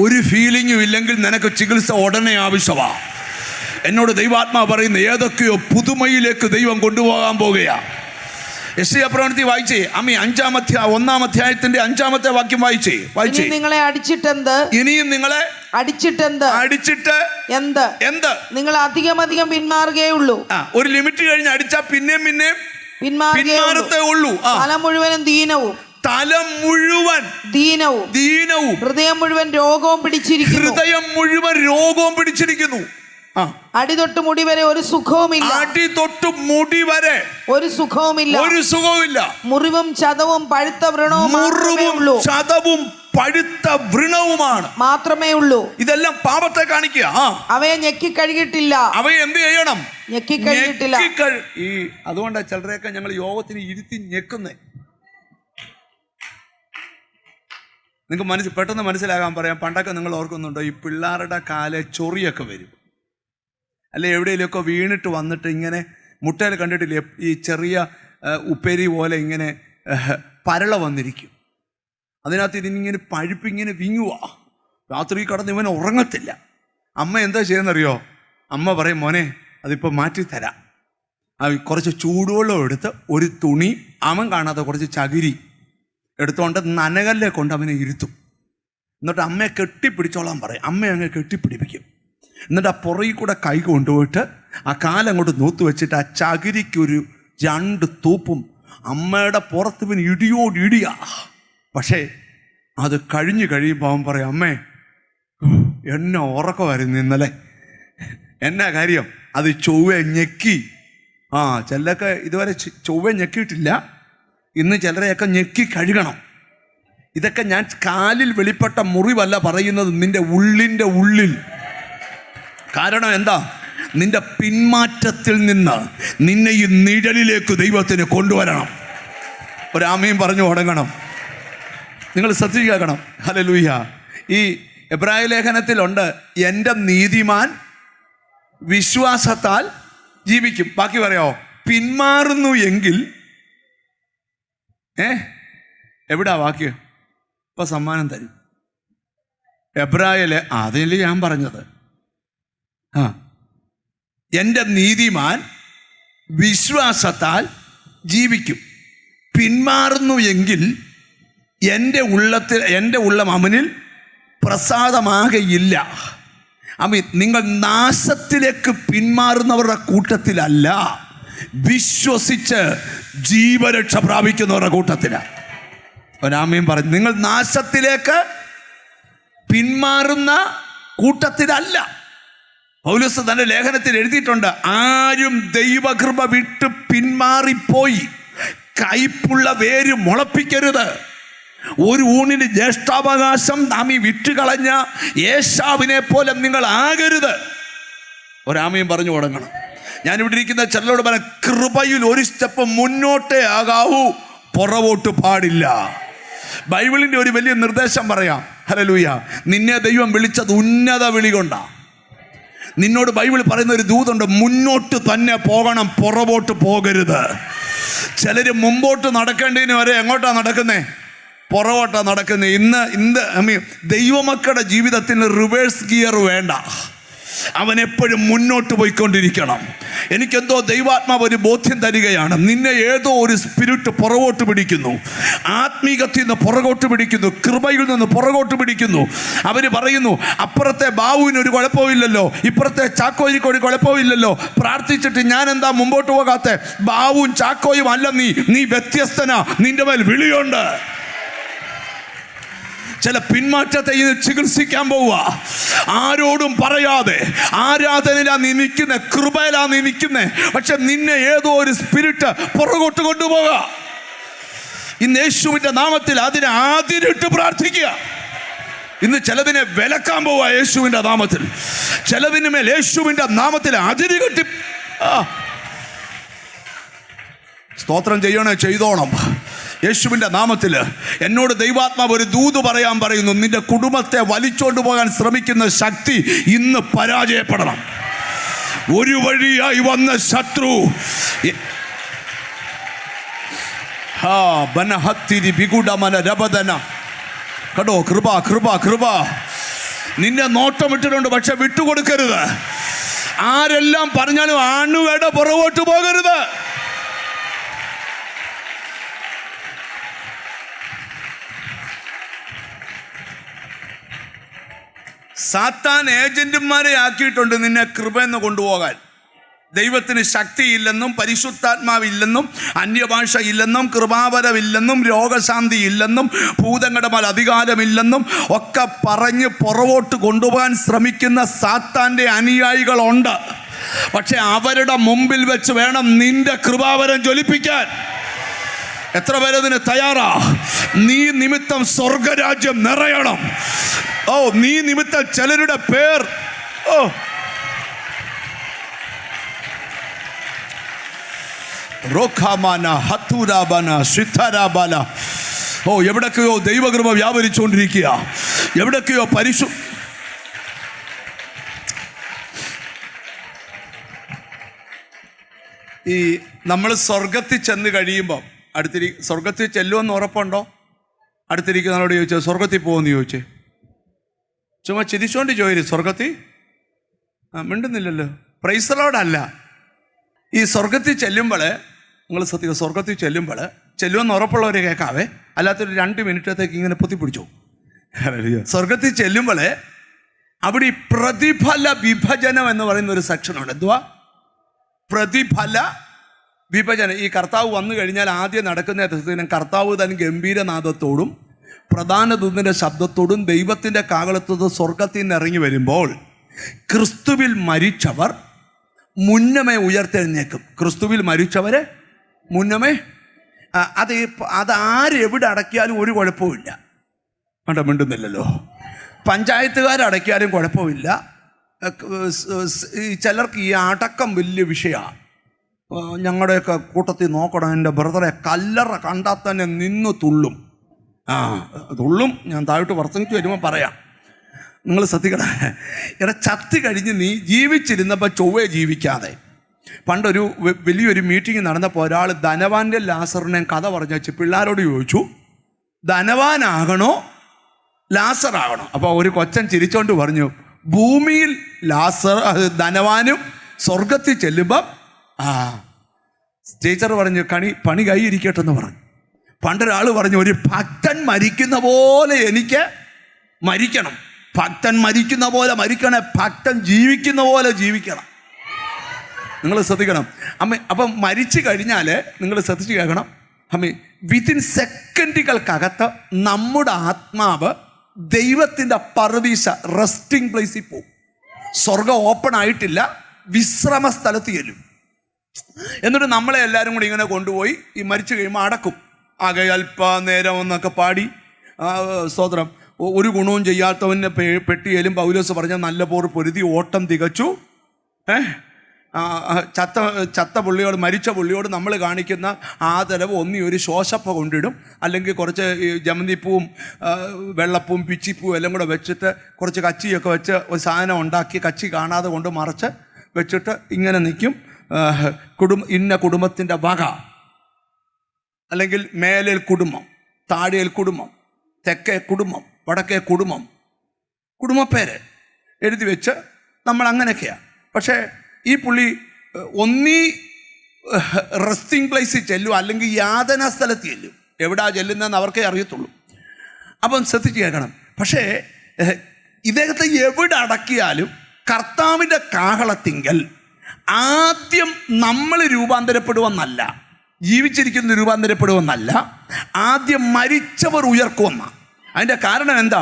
ഒരു ഫീലിങ്ങും ഇല്ലെങ്കിൽ നിനക്ക് ചികിത്സ ഉടനെ ആവശ്യമാണ്. എന്നോട് ദൈവാത്മാവ് പറയുന്ന ഏതൊക്കെയോ പുതുമയിലേക്ക് ദൈവം കൊണ്ടുപോകാൻ പോകുകയാ. യെശയ്യാ പ്രവചനത്തിൽ വായിച്ചേ. 1-ാം അധ്യായത്തിന്റെ 5-ാമത്തെ വാക്യം വായിച്ചേ. നിങ്ങളെ അടിച്ചിട്ടെന്ത്? ഇനിയും നിങ്ങളെ അടിച്ചിട്ട് എന്ത്? നിങ്ങൾ അധികം പിന്മാറുകയുള്ളൂ. ഒരു ലിമിറ്റ് കഴിഞ്ഞ് അടിച്ചാൽ പിന്നെയും പിന്മാറത്തേ ഉള്ളൂ. തല മുഴുവൻ ദീനവും ഹൃദയം മുഴുവൻ രോഗവും പിടിച്ചിരിക്കുന്നു. അടിതൊട്ട് മുടി വരെ ഒരു സുഖവുമില്ല. അടിതൊട്ട് മുടി വരെ ഒരു സുഖവുമില്ല. ഒരു സുഖവുമില്ല. മുറിവും ചതവും പഴുത്ത വ്രണവും ചതവും പഴുത്ത വ്രണവുമാണ് മാത്രമേ ഉള്ളൂ. ഇതെല്ലാം പാപത്തെ കാണിക്കുക. അവയെ ഞെക്കി കഴുകിയിട്ടില്ല. അവയെ എന്ത് ചെയ്യണം? ഞെക്കി കഴുകിയിട്ടില്ല. ഈ അതുകൊണ്ടാണ് ചിലരെയൊക്കെ ഞങ്ങൾ യോഗത്തിന് ഇരുത്തി ഞെക്കുന്നേ. നിങ്ങൾക്ക് പെട്ടെന്ന് മനസ്സിലാകാൻ പറയാം. പണ്ടൊക്കെ നിങ്ങൾ ഓർക്കുന്നുണ്ടോ, ഈ പിള്ളേരുടെ കാലെ ചൊറിയൊക്കെ വരും, അല്ലെ എവിടെയെങ്കിലുമൊക്കെ വീണിട്ട് വന്നിട്ട് ഇങ്ങനെ മുട്ടയിൽ കണ്ടിട്ടില്ലേ, ഈ ചെറിയ ഉപ്പേരി പോലെ ഇങ്ങനെ പരള വന്നിരിക്കും. അതിനകത്ത് ഇതിനിങ്ങനെ പഴുപ്പിങ്ങനെ വിങ്ങുക. രാത്രി കടന്ന് ഇവൻ ഉറങ്ങത്തില്ല. അമ്മ എന്താ ചെയ്യുന്നറിയോ? അമ്മ പറയും, മോനെ അതിപ്പോൾ മാറ്റിത്തരാം. കുറച്ച് ചൂടുവെള്ളം എടുത്ത് ഒരു തുണി, അവൻ കാണാതെ കുറച്ച് ചകിരി എടുത്തുകൊണ്ട് നനകല്ലെ കൊണ്ട് അവനെ ഇരുത്തും. എന്നിട്ട് അമ്മയെ കെട്ടിപ്പിടിച്ചോളാൻ പറയും. അമ്മ അങ്ങ് കെട്ടിപ്പിടിപ്പിക്കും. എന്നിട്ട് ആ പുറകിൽ കൂടെ കൈ കൊണ്ടുപോയിട്ട് ആ കാലങ്ങോട്ട് നൂത്ത് വെച്ചിട്ട് ആ ചകിരിക്കൊരു 2 തൂപ്പും. അമ്മയുടെ പുറത്ത് ഇവന് ഇടിയോടിടിയാ. പക്ഷേ അത് കഴിഞ്ഞ് കഴിയുമ്പോൾ അവൻ പറയും, അമ്മേ എന്നെ ഉറക്കമായിരുന്നു ഇന്നലെ. എന്നാ കാര്യം? അത് ചൊവ്വ ഞെക്കി. ചിലരൊക്കെ ഇതുവരെ ചൊവ്വ ഞെക്കിയിട്ടില്ല. ഇന്ന് ചിലരെയൊക്കെ ഞെക്കി കഴുകണം. ഇതൊക്കെ ഞാൻ കാലിൽ വെളിപ്പെട്ട മുറിവല്ല പറയുന്നത്, നിന്റെ ഉള്ളിൻ്റെ ഉള്ളിൽ. കാരണം എന്താ? നിന്റെ പിന്മാറ്റത്തിൽ നിന്ന് നിന്നെ ഈ നിഴലിലേക്ക് ദൈവത്തിന് കൊണ്ടുവരണം. ഒരാമയും പറഞ്ഞു തുടങ്ങണം. നിങ്ങൾ ശ്രദ്ധിക്കണം. ഹല്ലേലൂയ. ഈ എബ്രായ ലേഖനത്തിലുണ്ട്, എൻ്റെ നീതിമാൻ വിശ്വാസത്താൽ ജീവിക്കും. ബാക്കി പറയാമോ? പിന്മാറുന്നു എങ്കിൽ എവിടാ വാക്യം? ഇപ്പൊ സമ്മാനം തരും. എബ്രായയിലെ അതിൽ ഞാൻ പറഞ്ഞത്, എൻ്റെ നീതിമാൻ വിശ്വാസത്താൽ ജീവിക്കും. പിന്മാറുന്നു എങ്കിൽ എൻ്റെ ഉള്ളം അവനിൽ പ്രസാദമാകയില്ല. നിങ്ങൾ നാശത്തിലേക്ക് പിന്മാറുന്നവരുടെ കൂട്ടത്തിലല്ല, വിശ്വസിച്ച് ജീവരക്ഷ പ്രാപിക്കുന്നവരുടെ കൂട്ടത്തിലാണ്. ഒരാമയും പറഞ്ഞു. നിങ്ങൾ നാശത്തിലേക്ക് പിന്മാറുന്ന കൂട്ടത്തിലല്ല. പൗലോസ് തന്റെ ലേഖനത്തിൽ എഴുതിയിട്ടുണ്ട്, ആരും ദൈവകൃപ വിട്ട് പിന്മാറിപ്പോയി കയ്പുള്ള വേര് മുളപ്പിക്കരുത്. ഒരു ഊണിന് ജ്യേഷ്ഠാവകാശം നാം ഈ വിട്ടുകളഞ്ഞ ഏശാവിനെ പോലെ നിങ്ങൾ ആകരുത്. ഒരാമയും പറഞ്ഞു തുടങ്ങണം. ഞാനിവിടെ ഇരിക്കുന്ന ചിലരോട് പറയാം, കൃപയിൽ ഒരു സ്റ്റെപ്പ് മുന്നോട്ടേ ആകാവൂ, പുറകോട്ട് പാടില്ല. ബൈബിളിൻ്റെ ഒരു വലിയ നിർദ്ദേശം പറയാം. ഹല്ലേലൂയ. നിന്നെ ദൈവം വിളിച്ചത് ഉന്നത വിളി കൊണ്ടാണ്. നിന്നോട് ബൈബിൾ പറയുന്ന ഒരു ദൂതുണ്ട്, മുന്നോട്ട് തന്നെ പോകണം, പുറകോട്ട് പോകരുത്. ചിലർ മുമ്പോട്ട് നടക്കേണ്ടതിന് വരെ എങ്ങോട്ടാണ് നടക്കുന്നേ? പുറകോട്ടാണ് നടക്കുന്നത്. ഇന്ന് ദൈവമക്കളുടെ ജീവിതത്തിന് റിവേഴ്സ് ഗിയർ വേണ്ട. അവൻ എപ്പോഴും മുന്നോട്ട് പോയിക്കൊണ്ടിരിക്കണം. എനിക്കെന്തോ ദൈവാത്മാവ് ഒരു ബോധ്യം തരികയാണ്, നിന്നെ ഏതോ ഒരു സ്പിരിറ്റ് പുറകോട്ട് പിടിക്കുന്നു. ആത്മീകത്തിൽ നിന്ന് പുറകോട്ട് പിടിക്കുന്നു, കൃപയിൽ നിന്ന് പുറകോട്ട് പിടിക്കുന്നു. അവർ പറയുന്നു, അപ്പുറത്തെ ബാവുവിന് ഒരു കുഴപ്പമില്ലല്ലോ, ഇപ്പുറത്തെ ചാക്കോയ്ക്ക് ഒരു കുഴപ്പമില്ലല്ലോ, പ്രാർത്ഥിച്ചിട്ട് ഞാൻ എന്താ മുമ്പോട്ട് പോകാത്തെ? ബാവുവും ചാക്കോയും അല്ല നീ വ്യത്യസ്തനാ, നിന്റെ മേൽ വിളിയുണ്ട്. ചില പിന്മാറ്റത്തെ ചികിത്സിക്കാൻ പോവുക, ആരോടും പറയാതെ. ആരാധനയിലാ നീ നിൽക്കുന്നത്, കൃപയിലാ നീ നിൽക്കുന്നത്, പക്ഷെ നിന്നെ ഏതോ ഒരു സ്പിരിറ്റ് പുറകോട്ട് കൊണ്ടുപോവുക. ഇന്ന് യേശുവിൻ്റെ നാമത്തിൽ അതിനെ ആതിരിട്ട് പ്രാർത്ഥിക്കുക. ഇന്ന് ചിലതിനെ വിലക്കാൻ പോവുക യേശുവിൻ്റെ നാമത്തിൽ. ചിലതിന് മേൽ യേശുവിൻ്റെ നാമത്തിൽ അതിരി കെട്ടി സ്തോത്രം ചെയ്യണേ, ചെയ്തോണം. യേശുവിൻ്റെ നാമത്തിൽ എന്നോട് ദൈവാത്മാവ് ഒരു ദൂത് പറയാൻ പറയുന്നു, നിന്റെ കുടുംബത്തെ വലിച്ചോണ്ട് പോകാൻ ശ്രമിക്കുന്ന ശക്തി ഇന്ന് പരാജയപ്പെടണം. ഒരു വഴിയായി വന്ന ശത്രു കേട്ടോ, കൃപ കൃപ കൃപ. നിന്നെ നോട്ടമിട്ടിട്ടുണ്ട്, പക്ഷെ വിട്ടുകൊടുക്കരുത്. ആരെല്ലാം പറഞ്ഞാലും അണുവയുടെ പുറകോട്ട് പോകരുത്. സാത്താൻ ഏജന്റുമാരെ ആക്കിയിട്ടുണ്ട് നിന്നെ കൃപയെന്ന് കൊണ്ടുപോകാൻ. ദൈവത്തിന് ശക്തിയില്ലെന്നും പരിശുദ്ധാത്മാവില്ലെന്നും അന്യഭാഷ ഇല്ലെന്നും കൃപാവരമില്ലെന്നും രോഗശാന്തി ഇല്ലെന്നും ഭൂതങ്ങളുടെ മേൽ അധികാരമില്ലെന്നും ഒക്കെ പറഞ്ഞ് പുറകോട്ട് കൊണ്ടുപോകാൻ ശ്രമിക്കുന്ന സാത്താൻ്റെ അനുയായികളുണ്ട്. പക്ഷെ അവരുടെ മുമ്പിൽ വെച്ച് വേണം നിന്റെ കൃപാവരം ജ്വലിപ്പിക്കാൻ. എത്ര പേരതിന് തയ്യാറാ? നീ നിമിത്തം സ്വർഗരാജ്യം നിറയണം. നീ നിമിത്തം ചിലരുടെ പേർ എവിടൊക്കെയോ ദൈവകൃപ വ്യാപരിച്ചുകൊണ്ടിരിക്കുക, എവിടൊക്കെയോ ഈ നമ്മൾ സ്വർഗത്തിൽ ചെന്ന് കഴിയുമ്പോൾ സ്വർഗത്തിൽ ചെല്ലുമെന്ന് ഉറപ്പുണ്ടോ? അടുത്തിരിക്കുന്നവരോട് ചോദിച്ചോ, സ്വർഗത്തിൽ പോകുമെന്ന് ചോദിച്ചേ. ചുമ്മാ ചിരിച്ചോണ്ട് ചോദിച്ചു, സ്വർഗത്തിൽ മിണ്ടുന്നില്ലല്ലോ. പ്രൈസ് ദി ലോർഡ് അല്ല. ഈ സ്വർഗത്തിൽ ചെല്ലുമ്പോൾ നിങ്ങൾ ശ്രദ്ധിക്കുക, സ്വർഗത്തിൽ ചെല്ലുമെന്ന് ഉറപ്പുള്ളവരെ കേൾക്കാവേ, അല്ലാത്തൊരു 2 മിനിറ്റത്തേക്ക് ഇങ്ങനെ പൊത്തിപ്പിടിച്ചു. സ്വർഗത്തിൽ ചെല്ലുമ്പോൾ അവിടെ ഈ പ്രതിഫല വിഭജനം എന്ന് പറയുന്ന ഒരു സെക്ഷനുണ്ട്. എന്തുവാ പ്രതിഫല വിഭജനം? ഈ കർത്താവ് വന്നു കഴിഞ്ഞാൽ ആദ്യം നടക്കുന്ന ദിവസം കർത്താവ് തൻ ഗംഭീരനാദത്തോടും പ്രധാന ദൂതൻ്റെ ശബ്ദത്തോടും ദൈവത്തിൻ്റെ കാഹളത്തോടും സ്വർഗത്തിൽ നിന്ന് ഇറങ്ങി വരുമ്പോൾ ക്രിസ്തുവിൽ മരിച്ചവർ മുന്നമേ ഉയർത്തെഴുന്നേക്കും. ക്രിസ്തുവിൽ മരിച്ചവരെ മുന്നമേ അത് ആരെവിടെ അടക്കിയാലും ഒരു കുഴപ്പമില്ല. മിണ്ടുന്നില്ലല്ലോ. പഞ്ചായത്തുകാരടക്കിയാലും കുഴപ്പമില്ല. ചിലർക്ക് ഈ അടക്കം വലിയ വിഷയമാണ്. ഞങ്ങളുടെയൊക്കെ കൂട്ടത്തിൽ നോക്കണം, എൻ്റെ ബ്രദറെ കല്ലറ കണ്ടാൽ തന്നെ നിന്ന് തുള്ളും. ഞാൻ താഴോട്ട് വർത്തനിച്ച് വരുമ്പോൾ പറയാം. നിങ്ങൾ ശ്രദ്ധിക്കണം. ചത്തി കഴിഞ്ഞ് നീ ജീവിച്ചിരുന്നപ്പോൾ ചൊവ്വേ ജീവിക്കാതെ. പണ്ടൊരു വലിയൊരു മീറ്റിംഗ് നടന്നപ്പോൾ ഒരാൾ ധനവാന്റെ ലാസറിനെ കഥ പറഞ്ഞു വെച്ച് പിള്ളേരോട് ചോദിച്ചു, ധനവാനാകണോ ലാസറാകണോ? അപ്പോൾ ഒരു കൊച്ചൻ ചിരിച്ചോണ്ട് പറഞ്ഞു, ഭൂമിയിൽ ധനവാനും സ്വർഗത്തിൽ ചെല്ലുമ്പം ടീച്ചർ പറഞ്ഞു പണി കൈയിരിക്കട്ടെന്ന് പറഞ്ഞു. പണ്ടൊരാൾ പറഞ്ഞു, ഒരു ഭക്തൻ മരിക്കുന്ന പോലെ എനിക്ക് മരിക്കണം. ഭക്തൻ മരിക്കുന്ന പോലെ മരിക്കണേ, ഭക്തൻ ജീവിക്കുന്ന പോലെ ജീവിക്കണം. നിങ്ങൾ ശ്രദ്ധിക്കണം അമ്മ. അപ്പം മരിച്ചു കഴിഞ്ഞാൽ നിങ്ങൾ ശ്രദ്ധിച്ച് കേൾക്കണം അമ്മ, വിത്തിൻ സെക്കൻഡുകൾക്കകത്ത് നമ്മുടെ ആത്മാവ് ദൈവത്തിൻ്റെ പറുദീസ റെസ്റ്റിംഗ് പ്ലേസിൽ പോകും. സ്വർഗം ഓപ്പൺ ആയിട്ടില്ല, വിശ്രമ സ്ഥലത്ത് ചെല്ലും. എന്നിട്ട് നമ്മളെ എല്ലാവരും കൂടി ഇങ്ങനെ കൊണ്ടുപോയി ഈ മരിച്ചു കഴിയുമ്പോൾ അടക്കും. ആകെ അല്പനേരം എന്നൊക്കെ പാടി സ്തോത്രം. ഒരു ഗുണവും ചെയ്യാത്തവനെ പെട്ടിയേലും പൗലോസ് പറഞ്ഞ നല്ല പോർ പൊരുതി ഓട്ടം തികച്ചു. ചത്ത പുള്ളിയോട്, മരിച്ച പുള്ളിയോട് നമ്മൾ കാണിക്കുന്ന ആദരവ് ഒന്നി ഒരു ശോശപ്പ കൊണ്ടിടും, അല്ലെങ്കിൽ കുറച്ച് ജമന്തിപ്പൂവും വെള്ളപ്പൂവും പിച്ചിപ്പൂവും എല്ലാം കൂടെ വെച്ചിട്ട് കുറച്ച് കച്ചിയൊക്കെ വെച്ച് ഒരു സാധനം ഉണ്ടാക്കി കച്ചി കാണാതെ കൊണ്ട് മറച്ച് വെച്ചിട്ട് ഇങ്ങനെ നിൽക്കും. ഇന്ന കുടുംബത്തിൻ്റെ വക, അല്ലെങ്കിൽ മേലേൽ കുടുംബം, താഴേൽ കുടുംബം, തെക്കേ കുടുംബം, വടക്കേ കുടുംബം, കുടുംബപ്പേര് എഴുതി വെച്ച് നമ്മൾ അങ്ങനെയൊക്കെയാണ്. പക്ഷേ ഈ പുള്ളി ഒന്നീ റെസ്റ്റിംഗ് പ്ലേസിൽ ചെല്ലും, അല്ലെങ്കിൽ യാതനാ സ്ഥലത്ത് ചെല്ലും. എവിടാ ചെല്ലുന്നതെന്ന് അവർക്കേ അറിയത്തുള്ളൂ. അപ്പം ശ്രദ്ധിച്ച് കേൾക്കണം. പക്ഷേ ഇദ്ദേഹത്തെ എവിടെ അടക്കിയാലും കർത്താവിൻ്റെ കാഹളത്തിങ്കൽ ആദ്യം നമ്മൾ രൂപാന്തരപ്പെടുമെന്നല്ല, ജീവിച്ചിരിക്കുന്ന രൂപാന്തരപ്പെടുമെന്നല്ല, ആദ്യം മരിച്ചവർ ഉയർക്കുമെന്ന. അതിൻ്റെ കാരണം എന്താ?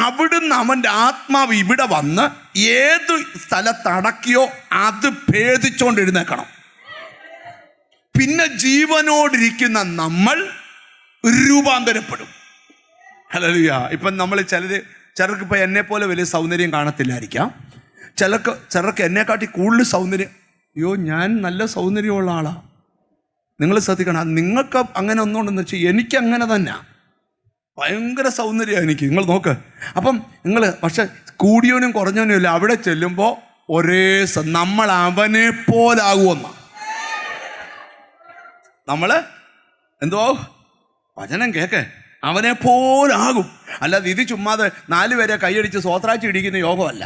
അവിടുന്ന് അവൻ്റെ ആത്മാവ് ഇവിടെ വന്ന് ഏത് സ്ഥലത്തടക്കിയോ അത് ഭേദിച്ചുകൊണ്ട് എഴുന്നേക്കണം. പിന്നെ ജീവനോടിരിക്കുന്ന നമ്മൾ രൂപാന്തരപ്പെടും. ഹല്ലേലൂയ. ഇപ്പം നമ്മൾ ചിലർക്ക് ഇപ്പം എന്നെപ്പോലെ വലിയ സൗന്ദര്യം കാണത്തില്ലായിരിക്കാം. ചിലർക്ക് എന്നെക്കാട്ടി കൂടുതൽ സൗന്ദര്യം. ഞാൻ നല്ല സൗന്ദര്യമുള്ള ആളാണ്. നിങ്ങൾ ശ്രദ്ധിക്കണം. നിങ്ങൾക്ക് അങ്ങനെ ഒന്നുകൊണ്ടെന്ന് വെച്ചാൽ എനിക്ക് അങ്ങനെ തന്നെ ഭയങ്കര സൗന്ദര്യമാണ് എനിക്ക്. നിങ്ങൾ നോക്ക്. അപ്പം നിങ്ങൾ പക്ഷെ കൂടിയവനും കുറഞ്ഞവനും ഇല്ല. അവിടെ ചെല്ലുമ്പോൾ ഒരേ നമ്മൾ അവനെ പോലാകുമെന്ന. നമ്മൾ എന്തോ വചനം കേക്ക്, അവനെ പോലാകും. അല്ലാതെ ഇത് ചുമ്മാതെ 4 പേരെ കൈയടിച്ച് സ്വോത്രാച്ചി ഇടിക്കുന്ന യോഗമല്ല.